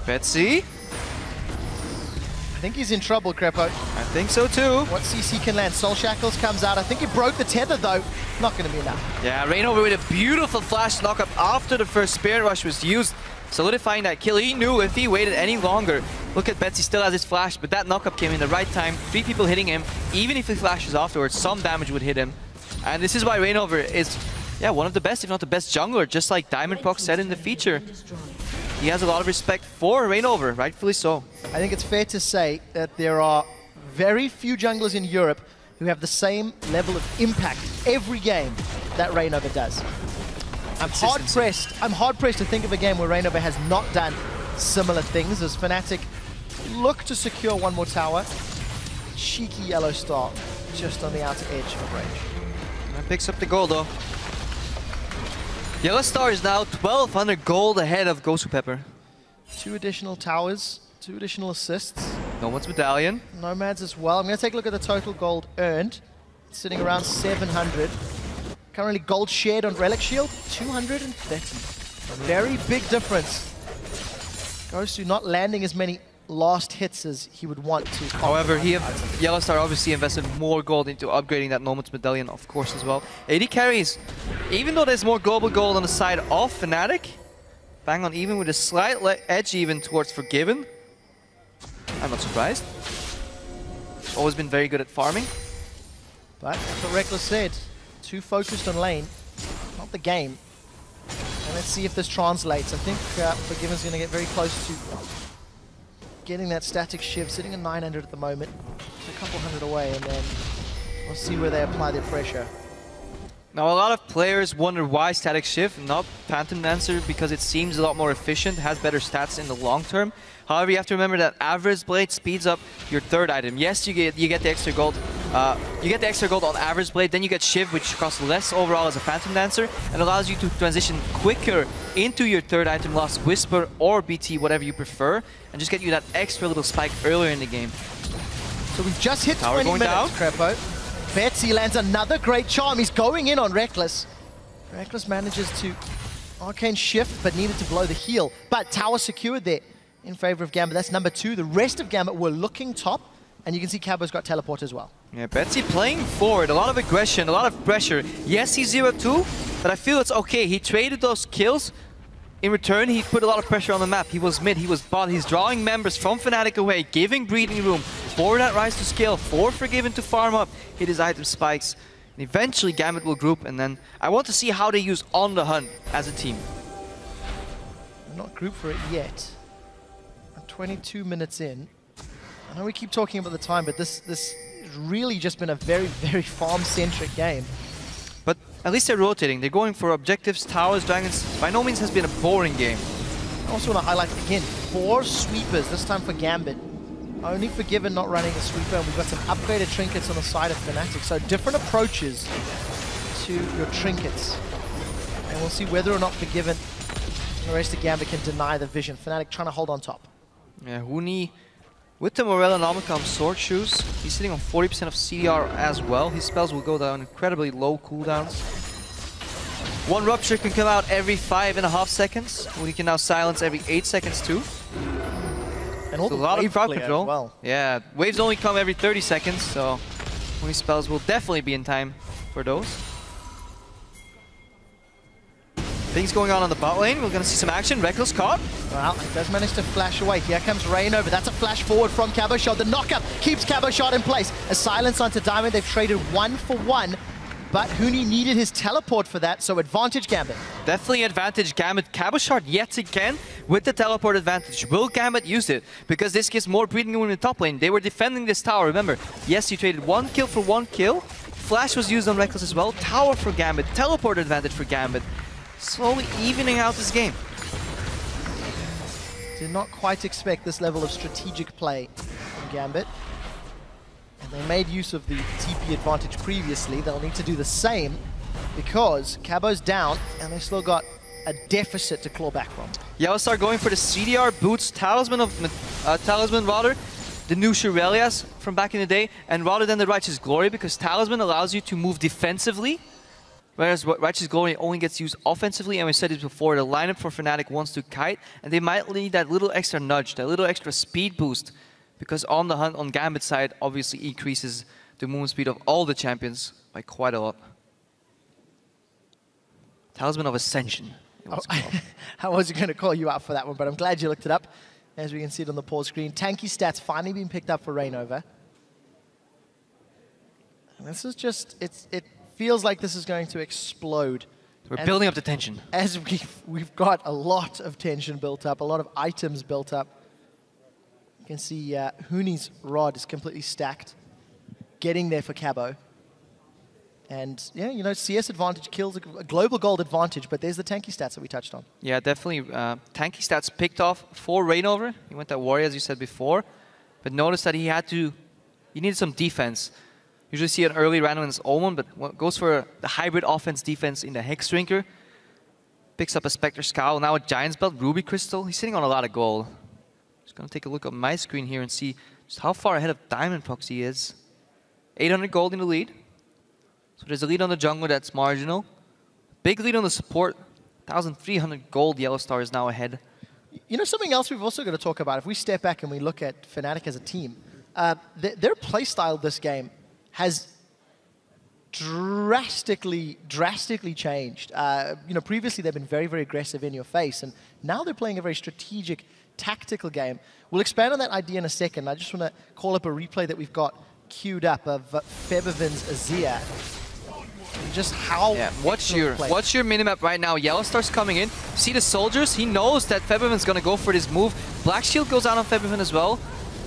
Betsy. I think he's in trouble, Crepo. I think so too. What CC can land? Soul Shackles comes out. I think it broke the tether though. Not going to be enough. Yeah, Reignover with a beautiful flash knockup after the first Spirit Rush was used, solidifying that kill. He knew if he waited any longer. Look at Betsy, still has his flash, but that knockup came in the right time. 3 people hitting him. Even if he flashes afterwards, some damage would hit him. And this is why Reignover is, yeah, one of the best, if not the best jungler, just like Diamondprox said in the feature. He has a lot of respect for Reignover, rightfully so. I think it's fair to say that there are very few junglers in Europe who have the same level of impact every game that Reignover does. I'm hard pressed to think of a game where Reignover has not done similar things, as Fnatic look to secure one more tower. Cheeky yellow star just on the outer edge of range. And picks up the gold though. Yellow Star is now 1,200 gold ahead of GhostWD2. 2 additional towers, 2 additional assists. Nomad's Medallion. Nomads as well. I'm going to take a look at the total gold earned. It's sitting around 700. Currently gold shared on Relic Shield, 230. Very big difference. GhostWD2 not landing as many last hits as he would want to. However, Yellow Star obviously invested more gold into upgrading that Nomad's Medallion, of course, as well. 80 carries, even though there's more global gold on the side of Fnatic, bang on even with a slight edge even towards Forgiven. I'm not surprised. Always been very good at farming. But that's what Reckless said. Too focused on lane, not the game. And let's see if this translates. I think Forgiven's going to get very close to getting that static shiv, sitting at 900 at the moment. Just a couple hundred away, and then we'll see where they apply their pressure. Now, a lot of players wonder why static shift, not Phantom Dancer, because it seems a lot more efficient, has better stats in the long term. However, you have to remember that Average Blade speeds up your third item. Yes, you get the extra gold You get the extra gold on average blade, then you get Shiv, which costs less overall as a Phantom Dancer, and allows you to transition quicker into your third item, Lost Whisper or BT, whatever you prefer, and just get you that extra little spike earlier in the game. So we've just hit Tower 20 going minutes, down. Crepo. Betsy lands another great charm. He's going in on Reckless. Reckless manages to Arcane Shift, but needed to blow the heal. But tower secured there in favor of Gambit. That's number 2. The rest of Gambit were looking top, and you can see Cabo's got teleport as well. Yeah, Betsy playing forward, a lot of aggression, a lot of pressure. Yes, he's 0-2, but I feel it's okay. He traded those kills. In return, he put a lot of pressure on the map. He was mid, he was bot. He's drawing members from Fnatic away, giving breathing room for that rise to scale, for Forgiven to farm up, hit his item spikes. And eventually, Gambit will group, and then I want to see how they use On the Hunt as a team. We're not grouped for it yet. I'm 22 minutes in. I know we keep talking about the time, but this has really just been a very, very farm-centric game. But at least they're rotating. They're going for objectives, towers, dragons. By no means has been a boring game. I also want to highlight again, 4 sweepers, this time for Gambit. Only Forgiven not running a sweeper, and we've got some upgraded trinkets on the side of Fnatic. So different approaches to your trinkets. And we'll see whether or not Forgiven and the rest of Gambit can deny the vision. Fnatic trying to hold on top. Yeah, Huni with the Morella Nomicon Sword Shoes, he's sitting on 40% of CDR as well. His spells will go down incredibly low cooldowns. One Rupture can come out every 5.5 seconds. Huni can now silence every 8 seconds too. And all So the a lot of wave crowd clear control. as well. Yeah, waves only come every 30 seconds, so Huni spells will definitely be in time for those. Things going on the bot lane. We're going to see some action. Reckless caught. Well, he does manage to flash away. Here comes Rain over. That's a flash forward from Caboshot. The knockup keeps Caboshot in place. A silence onto Diamond. They've traded 1 for 1. But Huni needed his teleport for that, so advantage Gambit. Definitely advantage Gambit. Caboshot yet again with the teleport advantage. Will Gambit use it? Because this gives more breathing room in the top lane. They were defending this tower, remember. Yes, you traded 1 kill for 1 kill. Flash was used on Reckless as well. Tower for Gambit. Teleport advantage for Gambit. Slowly evening out this game. Did not quite expect this level of strategic play from Gambit. And they made use of the TP advantage previously. They'll need to do the same because Cabo's down and they've still got a deficit to claw back from. Yellowstar going for the CDR boots, Talisman rather, the new Shurelias from back in the day, and rather than the Righteous Glory, because Talisman allows you to move defensively, whereas Righteous Glory only gets used offensively, and we said it before, the lineup for Fnatic wants to kite, and they might need that little extra nudge, that little extra speed boost, because On the Hunt on Gambit's side obviously increases the movement speed of all the champions by quite a lot. Talisman of Ascension. I wasn't going to call you out for that one, but I'm glad you looked it up. As we can see it on the pause screen, tanky stats finally being picked up for Rainover. And this is just, it feels like this is going to explode. We're building up the tension. As we've got a lot of tension built up, a lot of items built up. You can see Huni's rod is completely stacked, getting there for Cabo. And yeah, you know, CS advantage kills a global gold advantage, but there's the tanky stats that we touched on. Yeah, definitely. Tanky stats picked off for Rainover. He went that Warrior, as you said before. But notice that he needed some defense. Usually see an early random in his Omen, but goes for the hybrid offense defense in the Hex Drinker. Picks up a Spectre Scowl, now a Giant's Belt, Ruby Crystal. He's sitting on a lot of gold. Just gonna take a look at my screen here and see just how far ahead of Diamond Proxy he is. 800 gold in the lead. So there's a lead on the jungler that's marginal. Big lead on the support. 1,300 gold, Yellowstar is now ahead. You know, something else we've also got to talk about, if we step back and we look at Fnatic as a team, their playstyle this game has drastically changed. You know, previously they've been very, very aggressive in your face, and now they're playing a very strategic, tactical game. We'll expand on that idea in a second. I just want to call up a replay that we've got queued up of Febiven's Azir. Just how... Yeah, what's your minimap right now? Yellowstar's coming in. See the soldiers? He knows that Febiven's going to go for this move. Black Shield goes out on Febiven as well.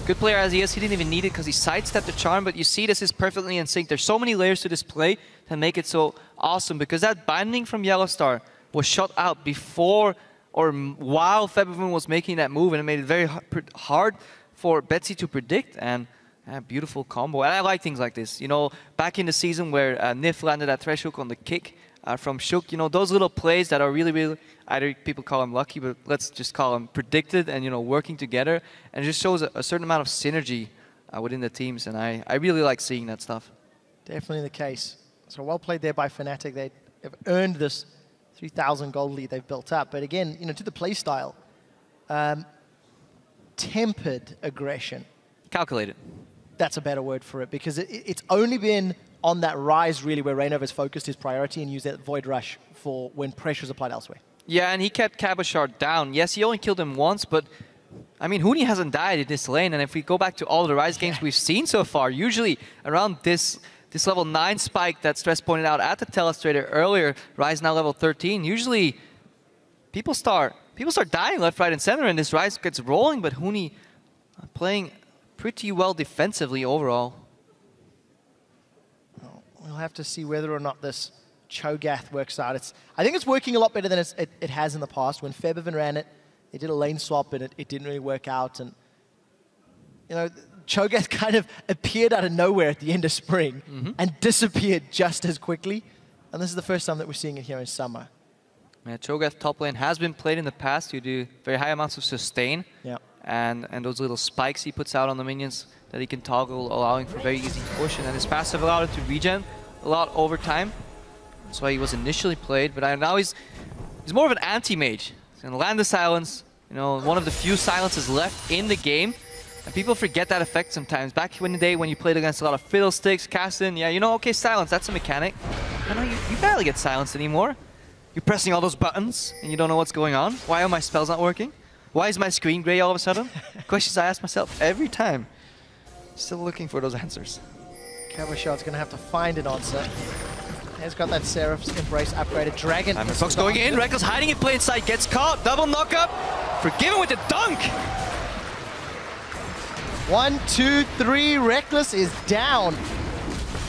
Good player as he is, he didn't even need it because he sidestepped the charm, but you see this is perfectly in sync. There's so many layers to this play that make it so awesome, because that binding from Yellowstar was shot out before or while Febiven was making that move, and it made it very hard for Betsy to predict. And Beautiful combo. And I like things like this. You know, back in the season where Nif landed that thresh hook on the kick from Shook, you know, those little plays that are really, really, either people call them lucky, but let's just call them predicted and, you know, working together. And it just shows a certain amount of synergy within the teams. And I really like seeing that stuff. Definitely the case. So well played there by Fnatic. They have earned this 3,000 gold lead they've built up. But again, you know, to the play style, tempered aggression. Calculated. That's a better word for it, because it's only been on that rise, really, where Reinover's focused his priority and used that Void Rush for when pressure is applied elsewhere. Yeah, and he kept Cabochard down. Yes, he only killed him once, but I mean, Huni hasn't died in this lane, and if we go back to all the Rise games we've seen so far, usually around this level 9 spike that Stress pointed out at the Telestrator earlier, Rise now level 13, usually people start dying left, right, and center, and this Rise gets rolling, but Huni playing pretty well defensively overall. We'll have to see whether or not this Cho'Gath works out. I think it's working a lot better than it has in the past. When Febiven ran it, they did a lane swap and it didn't really work out. And you know, Cho'Gath kind of appeared out of nowhere at the end of spring and disappeared just as quickly. And this is the first time that we're seeing it here in summer. Yeah, Cho'Gath top lane has been played in the past. You do very high amounts of sustain. Yeah. And those little spikes he puts out on the minions that he can toggle, allowing for very easy push. And then his passive allowed him to regen a lot over time. That's why he was initially played. But now he's more of an anti-mage. He's going to land the silence. You know, one of the few silences left in the game. And people forget that effect sometimes. Back in the day when you played against a lot of Fiddlesticks, Castin, yeah, you know, okay, silence, that's a mechanic. I know you barely get silenced anymore. You're pressing all those buttons and you don't know what's going on. Why are my spells not working? Why is my screen gray all of a sudden? Questions I ask myself every time. Still looking for those answers. Cabochard's going to have to find an answer. He's got that Seraph's Embrace upgraded. Dragon. Fox going in. Reckless hiding in plain sight. Gets caught. Double knock up. Forgiven with the dunk. 1, 2, 3. Reckless is down.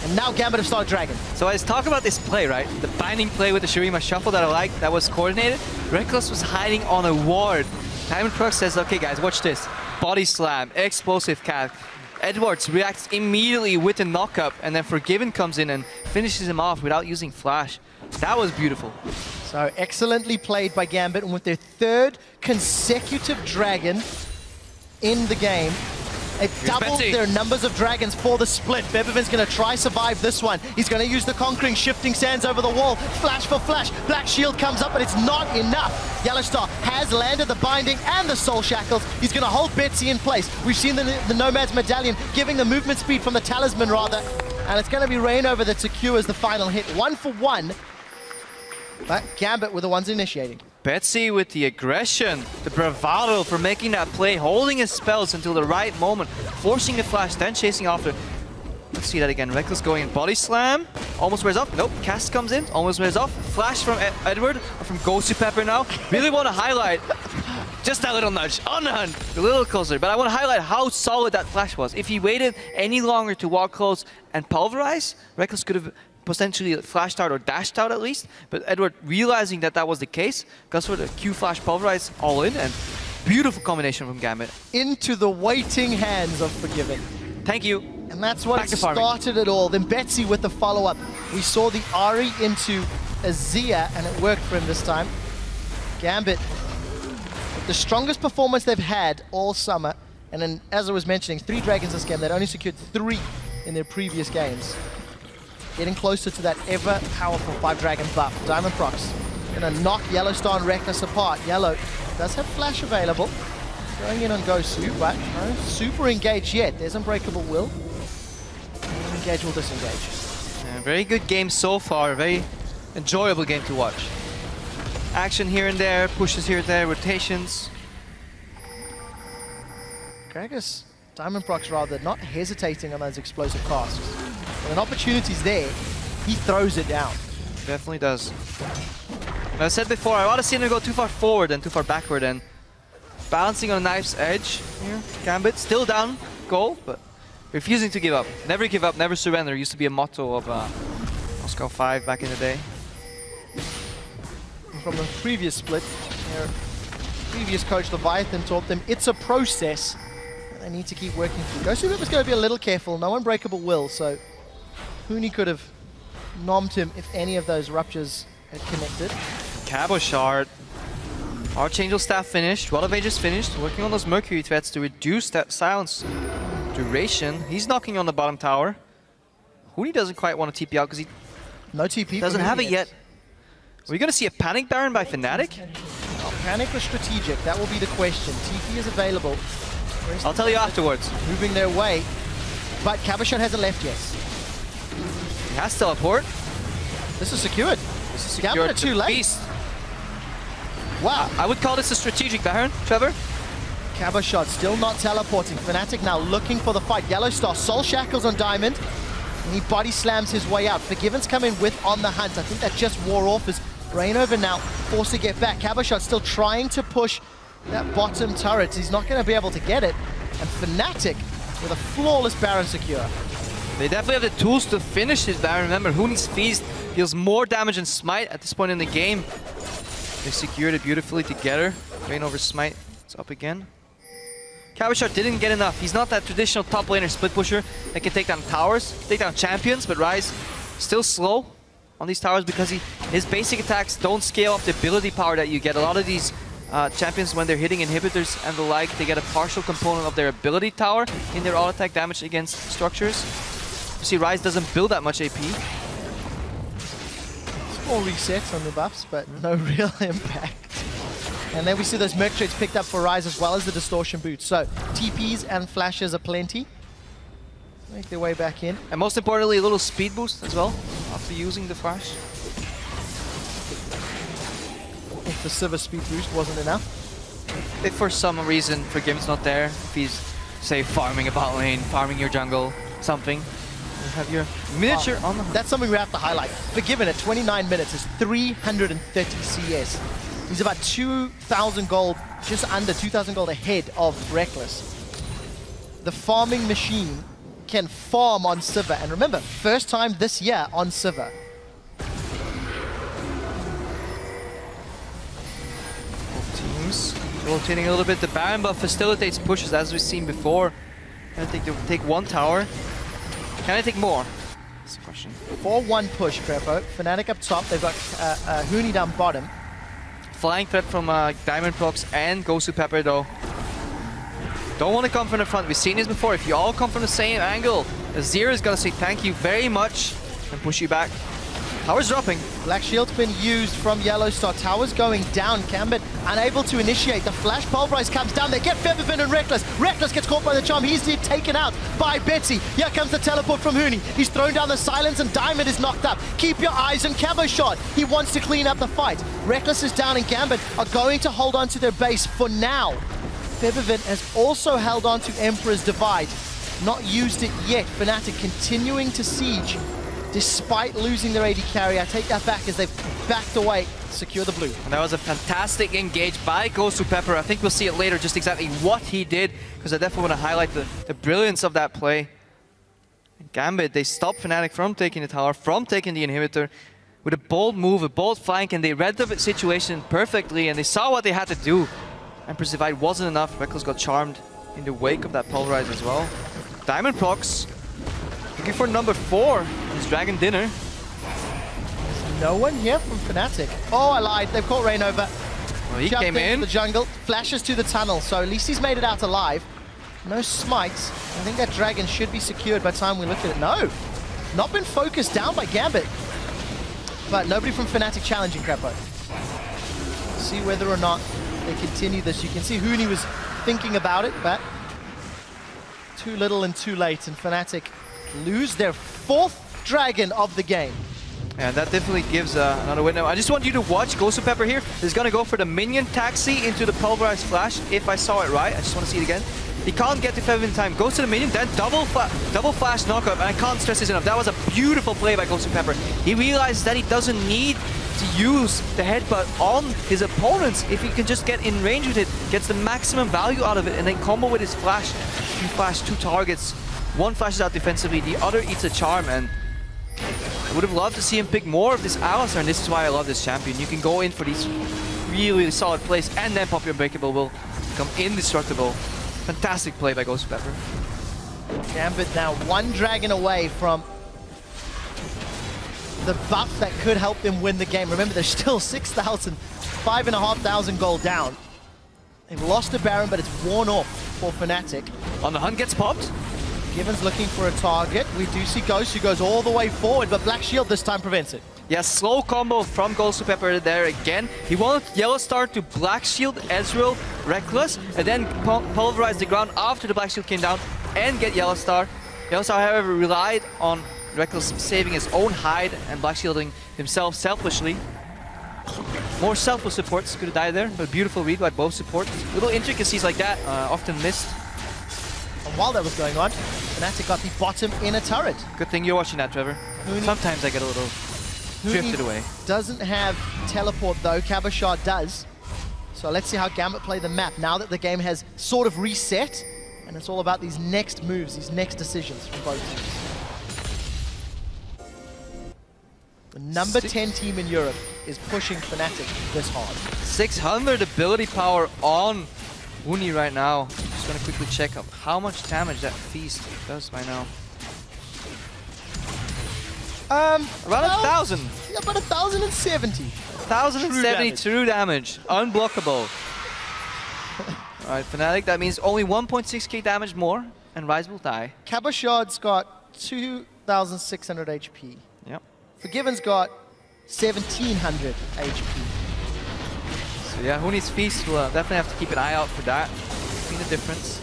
And now Gambit have started Dragon. So let's talk about this play, right? The binding play with the Shurima shuffle that I like, that was coordinated. Reckless was hiding on a ward. Diamond Crux says, okay guys, watch this. Body slam, explosive cat. Edwards reacts immediately with a knock-up, and then Forgiven comes in and finishes him off without using flash. That was beautiful. So excellently played by Gambit, and with their third consecutive Dragon in the game. It doubled their numbers of dragons for the split. Febiven's going to try survive this one. He's going to use the Conquering, shifting sands over the wall. Flash for flash. Black Shield comes up, but it's not enough. Yellowstar has landed the binding and the soul shackles. He's going to hold Betsy in place. We've seen the Nomad's medallion giving the movement speed from the talisman, rather. And it's going to be Reinover that secures the final hit. 1 for 1. But Gambit were the ones initiating. Betsy with the aggression, the bravado for making that play, holding his spells until the right moment, forcing the flash, then chasing after. Let's see that again. Reckless going in body slam, almost wears off. Nope, cast comes in, almost wears off. Flash from Edward, or from Ghosty Pepper now. Really want to highlight just that little nudge on the hunt, a little closer. But I want to highlight how solid that flash was. If he waited any longer to walk close and pulverize, Reckless could have potentially flashed out or dashed out at least, but Edward, realizing that that was the case, goes for the Q flash pulverize all in, and beautiful combination from Gambit. Into the waiting hands of Forgiven. Thank you. And that's what started it all. Then Betsy with the follow-up. We saw the Ari into Azia, and it worked for him this time. Gambit, the strongest performance they've had all summer, and then, as I was mentioning, 3 dragons this game. They'd only secured 3 in their previous games. Getting closer to that ever-powerful 5-dragon buff. Diamond Prox gonna knock Yellowstar and Reckless apart. Yellow does have flash available. Going in on Gosu, but no super engaged yet. There's Unbreakable Will. Engage will disengage. Yeah, very good game so far. Very enjoyable game to watch. Action here and there, pushes here and there, rotations. Gragas, Diamond Prox rather, not hesitating on those explosive casts. When an opportunity's there, he throws it down. Definitely does. As I said before, I want to see him go too far forward and too far backward, and balancing on a knife's edge here. Gambit still down goal, but refusing to give up. Never give up, never surrender used to be a motto of Moscow 5 back in the day. From the previous split, their previous coach Leviathan taught them it's a process. they need to keep working through. Ghost was going to be a little careful. No unbreakable will, so Huni could have nommed him if any of those ruptures had connected. Cabo shard. Archangel staff finished. Wall of Ages finished. Working on those Mercury threats to reduce that silence duration. He's knocking on the bottom tower. Huni doesn't quite want to TP out because he no TP doesn't have it yet. Are we going to see a panic Baron by Fnatic? Panic or strategic? That will be the question. TP is available. I'll tell you afterwards. Moving their way, but Cabashot hasn't left yet. He has teleport. This is secured. This is secured. Gambit too late. Beast. Wow. I would call this a strategic Baron, Trevor. Cabashot still not teleporting. Fnatic now looking for the fight. Yellow Star, Soul Shackles on Diamond. And he body slams his way out. Forgiven's coming with on the hunt. I think that just wore off as Rainover now forced to get back. Cabashot still trying to push that bottom turret. He's not going to be able to get it. And Fnatic with a flawless Baron secure. They definitely have the tools to finish this Baron. Remember, Huni's Feast deals more damage than Smite at this point in the game. They secured it beautifully together. Rainover Smite is up again. Cabashot didn't get enough. He's not that traditional top laner split pusher that can take down towers, take down champions, but Ryze still slow on these towers because his basic attacks don't scale off the ability power that you get. A lot of these champions, when they're hitting inhibitors and the like, they get a partial component of their ability tower in their auto attack damage against structures. You see, Ryze doesn't build that much AP. Small resets on the buffs, but no real impact. And then we see those Merc trades picked up for Ryze as well as the Distortion Boots. So TPs and flashes are plenty. Make their way back in. And most importantly, a little speed boost as well after using the flash. If the Sivir speed boost wasn't enough. If for some reason Forgiven's not there, if he's, say, farming a bot lane, farming your jungle, something, you have your miniature on the hunt. That's something we have to highlight. Forgiven at 29 minutes is 330 CS. He's about 2,000 gold, just under 2,000 gold ahead of Reckless. The farming machine can farm on Sivir. And remember, first time this year on Sivir. Both teams rotating a little bit. The Baron buff facilitates pushes as we've seen before. I think they'll take one tower. Can I take more? That's the question. 4-1 push, Crepo. Fnatic up top. They've got Huni down bottom. Flying threat from Diamond Prox and Gosu Pepper though. Don't want to come from the front. We've seen this before. If you all come from the same angle, Azir is going to say thank you very much and push you back. Tower's dropping. Black Shield's been used from Yellow Star. Tower's going down. Gambit unable to initiate. The Flash Pulverize comes down. They get Featherfin and Reckless. Reckless gets caught by the charm. He's taken out by Betsy. Here comes the teleport from Huni. He's thrown down the silence and Diamond is knocked up. Keep your eyes on Cabashot. He wants to clean up the fight. Reckless is down and Gambit are going to hold on to their base for now. Featherfin has also held on to Emperor's Divide. Not used it yet. Fnatic continuing to siege. Despite losing their AD carry, I take that back as they've backed away, secure the blue. And that was a fantastic engage by Gosu Pepper. I think we'll see it later, just exactly what he did, because I definitely want to highlight the brilliance of that play. Gambit, they stopped Fnatic from taking the tower, from taking the inhibitor, with a bold move, a bold flank, and they read the situation perfectly, and they saw what they had to do. Emperor's Divide wasn't enough. Reckless got charmed in the wake of that Pulverize as well. Diamond Prox looking for number 4 on his Dragon Dinner. There's no one here from Fnatic. Oh, I lied. They've caught Rainover. Well, he came in the jungle, flashes to the tunnel, so at least he's made it out alive. No smites. I think that dragon should be secured by the time we look at it. No, not been focused down by Gambit. But nobody from Fnatic challenging Crepo. See whether or not they continue this. You can see Huni was thinking about it, but too little and too late, and Fnatic lose their 4th dragon of the game. And that definitely gives another win. Now, I just want you to watch Gosu Pepper here. He's going to go for the minion taxi into the Pulverized Flash, if I saw it right. I just want to see it again. He can't get to Feather in time. Goes to the minion, then double flash knockup, and I can't stress this enough. That was a beautiful play by Gosu Pepper. He realized that he doesn't need to use the headbutt on his opponents if he can just get in range with it, gets the maximum value out of it, and then combo with his flash. He flashed 2 targets. One flashes out defensively, the other eats a charm, and I would have loved to see him pick more of this Alistar, and this is why I love this champion. You can go in for these really solid plays and then pop your Unbreakable will become indestructible. Fantastic play by Ghost Pepper. Gambit now one dragon away from the buff that could help them win the game. Remember, they're still 6,000, 5,500 gold down. They've lost a Baron, but it's worn off for Fnatic. On the hunt gets popped. Given's looking for a target. We do see Ghost, who goes all the way forward, but Black Shield this time prevents it. Yeah, slow combo from Ghost Pepper there again. He wanted Yellow Star to Black Shield, Ezreal, Reckless, and then pulverize the ground after the Black Shield came down and get Yellow Star. Yellow Star, however, relied on Reckless saving his own hide and Black Shielding himself selfishly. More selfless supports could have died there, but beautiful read by both supports. Little intricacies like that often missed. And while that was going on, Fnatic got the bottom inner turret. Good thing you're watching that, Trevor. Sometimes I get a little drifted away. Doesn't have teleport though, Cabochard does. So let's see how Gambit play the map now that the game has sort of reset, and it's all about these next moves, these next decisions from both teams. The number 10 team in Europe is pushing Fnatic this hard. 600 ability power on Uni right now. Just gonna quickly check up how much damage that feast does by now. Around 1,000. Yeah, about 1,070. 1,070 true damage. Unblockable. Alright, Fnatic, that means only 1.6k damage more, and Rise will die. Cabochard's got 2,600 HP. Yep. Forgiven's got 1,700 HP. So yeah, Huni's Feast will definitely have to keep an eye out for that. See the difference.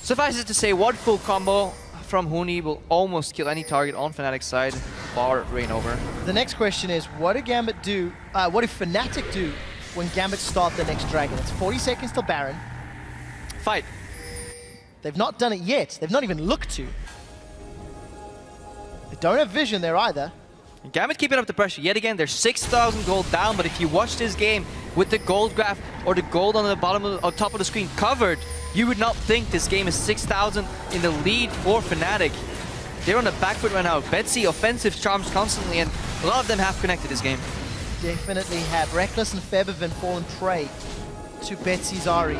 Suffice it to say, one full combo from Huni will almost kill any target on Fnatic's side, bar Reign over. The next question is, what do Gambit do, what do Fnatic do when Gambit start the next dragon? It's 40 seconds till Baron. Fight. They've not done it yet. They've not even looked to. They don't have vision there either. And Gambit keeping up the pressure. Yet again, they're 6,000 gold down, but if you watch this game with the gold graph or the gold on the bottom of on top of the screen covered, you would not think this game is 6,000 in the lead for Fnatic. They're on the back foot right now. Betsy offensive charms constantly, and a lot of them have connected this game. Definitely have. Reckless and Febiven fallen prey to Betsy's Ahri.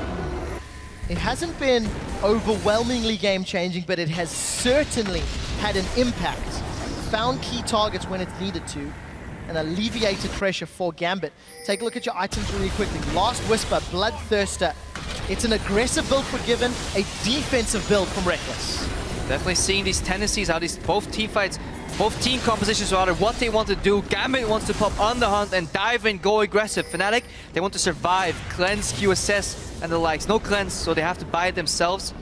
It hasn't been overwhelmingly game-changing, but it has certainly had an impact. Found key targets when it's needed to, and alleviated pressure for Gambit. Take a look at your items really quickly. Last Whisper, Bloodthirster. It's an aggressive build for Given, a defensive build from Reckless. Definitely seeing these tendencies, how these both team fights, both team compositions rather, what they want to do. Gambit wants to pop on the hunt and dive in, go aggressive. Fnatic, they want to survive, cleanse, QSS, and the likes. No cleanse, so they have to buy it themselves.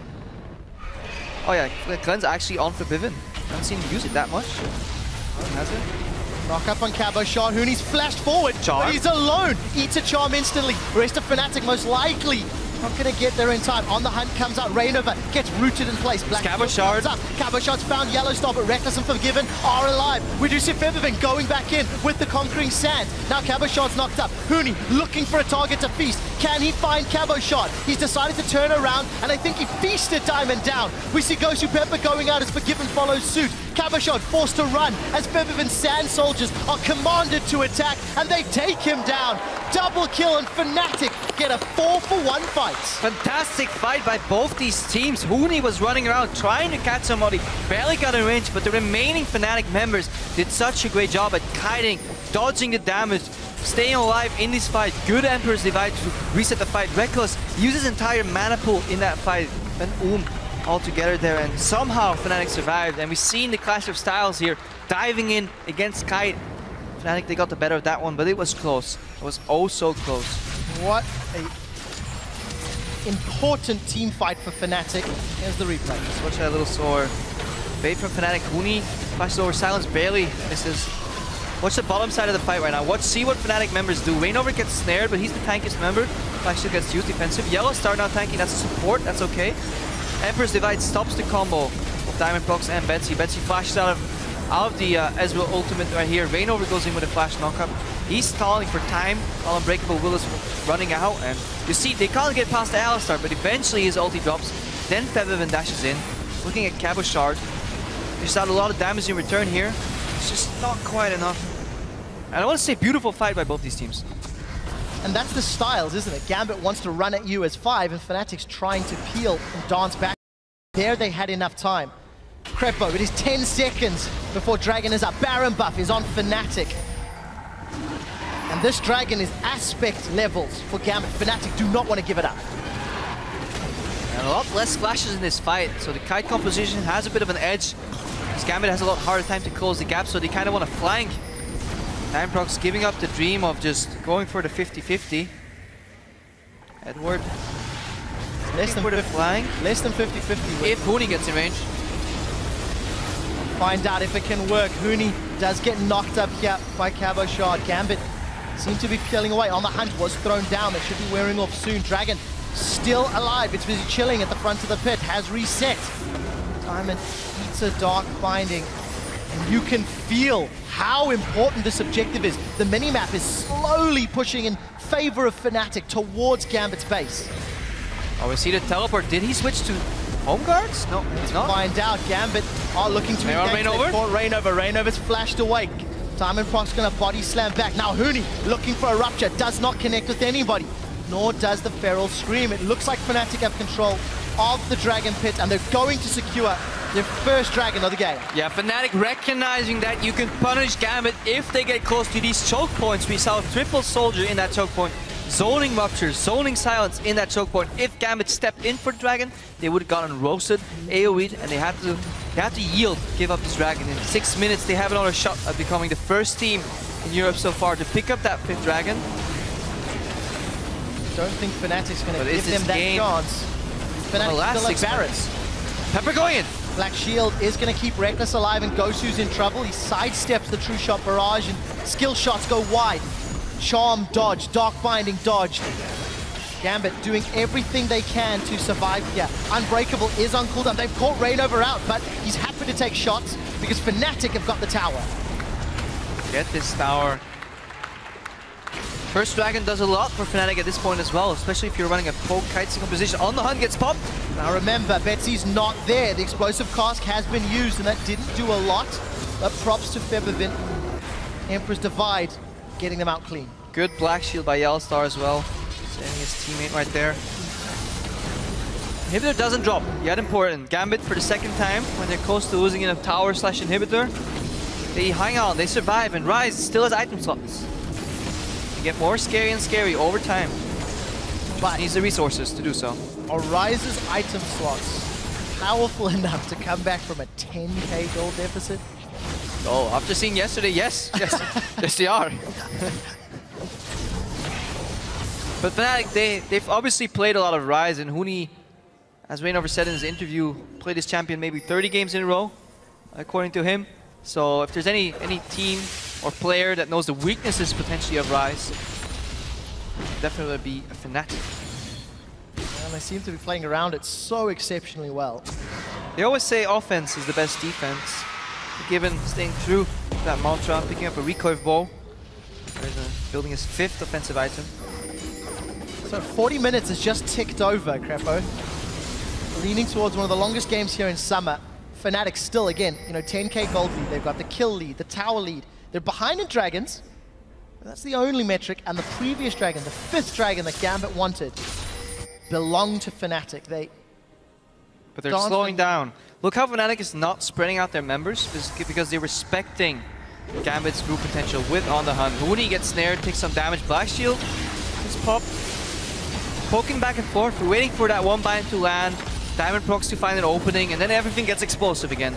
Oh yeah, cleanse actually on for Bivin. Haven't seen him use it that much. Oh, has it? Knock up on Cabochard. Huni's flashed forward, Charm. but he's alone. Eats a charm instantly. Rest of Fnatic most likely not going to get there in time. On the hunt comes out. Rainover gets rooted in place. Black Cabochard. comes up. Cabochard's found Yellow Star, but Reckless and Forgiven are alive. We do see Febiven going back in with the Conquering Sand. Now Cabochard's knocked up. Huni looking for a target to feast. Can he find Cabochard? He's decided to turn around, and I think he feasted Diamond down. We see Ghost Pepper going out as Forgiven follows suit. Cabochard forced to run as Febiven's Sand Soldiers are commanded to attack, and they take him down. Double kill, and Fnatic get a 4-for-1 fight. Fantastic fight by both these teams. Huni was running around trying to catch somebody, barely got in range, but the remaining Fnatic members did such a great job at kiting, dodging the damage, staying alive in this fight. Good Emperor's Divide to reset the fight. Reckless uses entire mana pool in that fight. And all together there, and somehow Fnatic survived. And we've seen the clash of styles here, diving in against Kite. Fnatic, they got the better of that one, but it was close. It was oh so close. What a important team fight for Fnatic. Here's the replay. Let's watch that little sword. Bait from Fnatic. Huni flashes over. Silence barely misses. Watch the bottom side of the fight right now. See what Fnatic members do. Reignover gets snared, but he's the tankiest member. Actually gets used defensive. Yellow Star now tanking. That's a support. That's okay. Emperor's Divide stops the combo of Diamond Prox and Betsy. Betsy flashes out of the Ezreal ultimate right here. Reignover goes in with a flash knockup. He's stalling for time while Unbreakable Will is running out. And you see, they can't get past the Alistar, but eventually his ulti drops. Then Febiven dashes in. Looking at Cabochard. There's out a lot of damage in return here. It's just not quite enough. And I want to say beautiful fight by both these teams. And that's the styles, isn't it? Gambit wants to run at you as 5, and Fnatic's trying to peel and dance back. There they had enough time. Crepo, it is 10 seconds before Dragon is up. Baron buff is on Fnatic. And this Dragon is aspect levels for Gambit. Fnatic do not want to give it up. And a lot less flashes in this fight, so the kite composition has a bit of an edge. Because Gambit has a lot harder time to close the gap, so they kind of want to flank. Diamondprox giving up the dream of just going for the 50-50. Edward Less than 50-50. Less than 50-50. If Huni gets in range. Find out if it can work. Huni does get knocked up here by Cabo Shard. Gambit seemed to be peeling away. On the hunt was thrown down. That should be wearing off soon. Dragon still alive. It's busy chilling at the front of the pit. Has reset. Diamond eats a dark binding. And you can feel how important this objective is. The minimap is slowly pushing in favor of Fnatic towards Gambit's base. Oh, we see the teleport. Did he switch to home guards? No, he's not. Find out. Gambit are looking to engage. Rainover's flashed away. Diamondprox gonna body slam back. Now Huni looking for a rupture. Does not connect with anybody. Nor does the Feral Scream. It looks like Fnatic have control of the Dragon Pit, and they're going to secure their first Dragon of the game. Yeah, Fnatic recognizing that you can punish Gambit if they get close to these choke points. We saw triple soldier in that choke point. Zoning rupture, zoning silence in that choke point. If Gambit stepped in for Dragon, they would have gotten roasted, AoE'd, and they had to yield, give up this Dragon. In 6 minutes, they have another shot at becoming the first team in Europe so far to pick up that 5th Dragon. Don't think Fnatic's going to give them that chance. Fnatic still like Barrett. Pepper going in. Black Shield is going to keep Reckless alive, and Gosu's in trouble. He sidesteps the True Shot barrage, and skill shots go wide. Charm dodge, Dark Binding dodged. Gambit doing everything they can to survive here. Unbreakable is on cooldown. They've caught Rainover out, but he's happy to take shots because Fnatic have got the tower. Get this tower. First Dragon does a lot for Fnatic at this point as well, especially if you're running a poke kite composition. On the hunt gets popped. Now remember, Betsy's not there. The explosive cask has been used, and that didn't do a lot. But props to Febervin. Emperor's Divide, getting them out clean. Good Black Shield by Yellowstar as well. Saving his teammate right there. Inhibitor doesn't drop, yet important. Gambit for the 2nd time, when they're close to losing in a tower / inhibitor. They hang on, they survive, and Rise still has item slots. They get more scary and scary over time. But needs the resources to do so. Rise's item slots powerful enough to come back from a 10k gold deficit. Oh, after seeing yesterday, yes, yes they are. But Fnatic, they've obviously played a lot of Rise, and Huni, as Rainover said in his interview, played his champion maybe 30 games in a row, according to him. So if there's any team or player that knows the weaknesses potentially of Rise, definitely be a Fnatic. And they seem to be playing around it so exceptionally well. They always say offense is the best defense. Given staying true to that mantra, picking up a recurve bow, building his 5th offensive item. So 40 minutes has just ticked over, Crepo. Leaning towards one of the longest games here in summer. Fnatic still, again, 10k gold lead. They've got the kill lead, the tower lead. They're behind in Dragons. That's the only metric. And the previous Dragon, the 5th Dragon that Gambit wanted, belonged to Fnatic. But they're slowing down. Look how Fnatic is not spreading out their members because they're respecting Gambit's group potential with On the Hunt. Huni gets snared, takes some damage. Black Shield just pop. Poking back and forth, we're waiting for that one bind to land. Diamondprox to find an opening, and then everything gets explosive again.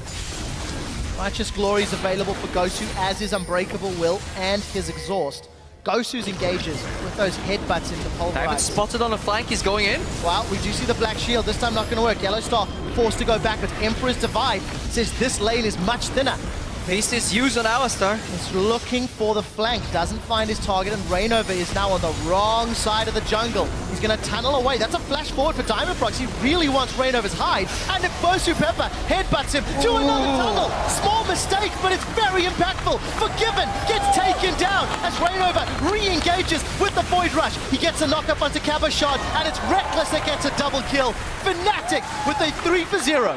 Righteous Glory is available for Gosu, as is Unbreakable Will and his Exhaust. Gosu's engages with those headbutts into Pulverize. Diamond spotted on the flank, he's going in. Well, we do see the Black Shield, this time not going to work. Yellowstar forced to go backwards. Emperor's Divide says this lane is much thinner. Beast is used on Alistar. He's looking for the flank, doesn't find his target, and Rainover is now on the wrong side of the jungle. He's going to tunnel away. That's a flash forward for Diamondprox. He really wants Rainover's hide, and if Bosu Pepper headbutts him to another tunnel. Small mistake, but it's very impactful. Forgiven gets taken down as Rainover re-engages with the Void Rush. He gets a knock-up onto Cabo Shard, and it's Reckless that gets a double kill. Fnatic with a 3-for-0.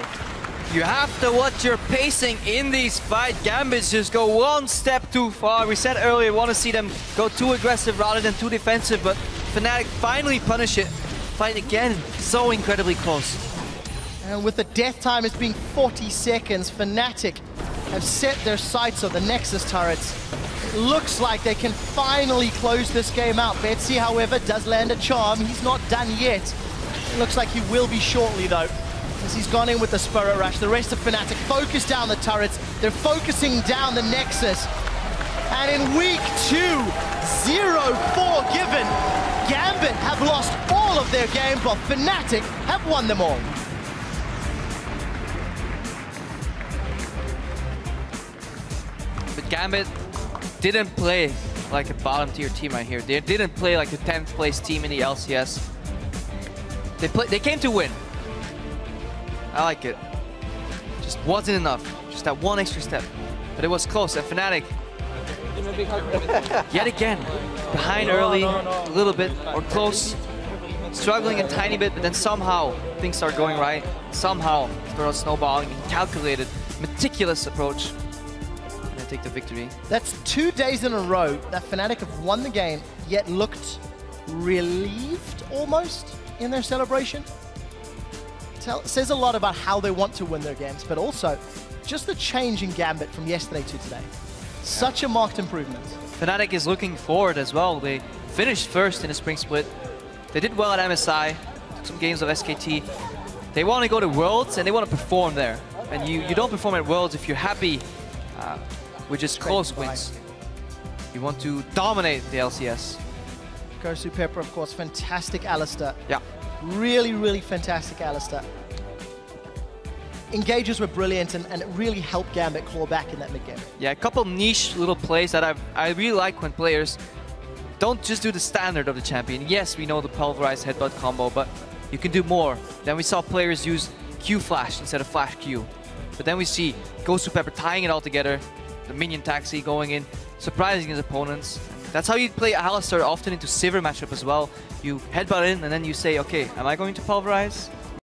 You have to watch your pacing in these fights. Gambits just go one step too far. We said earlier, we want to see them go too aggressive rather than too defensive, but Fnatic finally punish it. Fight again, so incredibly close. And with the death time as being 40 seconds, Fnatic have set their sights on the Nexus turrets. It looks like they can finally close this game out. Betsy, however, does land a charm. He's not done yet. It looks like he will be shortly, though, as he's gone in with the Spirit Rush. The rest of Fnatic focus down the turrets. They're focusing down the Nexus. And in week 2, 0-4 given. Gambit have lost all of their games, while Fnatic have won them all. But Gambit didn't play like a bottom tier team right here. They didn't play like a 10th place team in the LCS. They came to win. I like it. Just wasn't enough. Just that one extra step. But it was close. And Fnatic, yet again, behind early, a little bit, or close. Struggling a tiny bit, but then somehow things start going right. Somehow start snowballing. Calculated, meticulous approach. And they take the victory. That's 2 days in a row that Fnatic have won the game, yet looked relieved almost in their celebration. Says a lot about how they want to win their games, but also just the change in Gambit from yesterday to today. Such a marked improvement. Fnatic is looking forward as well. They finished first in the spring split. They did well at MSI, took some games of SKT. They want to go to Worlds and they want to perform there. And you don't perform at Worlds if you're happy with just close wins. You want to dominate the LCS. Gosu Pepper, of course, fantastic Alistair. Yeah. Really, really fantastic Alistair. Engages were brilliant and it really helped Gambit claw back in that mid game. Yeah, a couple niche little plays that I really like when players don't just do the standard of the champion. Yes, we know the pulverized headbutt combo, but you can do more. Then we saw players use Q flash instead of flash Q. But then we see Gosu Pepper tying it all together, the minion taxi going in, surprising his opponents. That's how you play Alistair often into Sivir matchup as well. You headbutt in and then you say, okay, am I going to pulverize?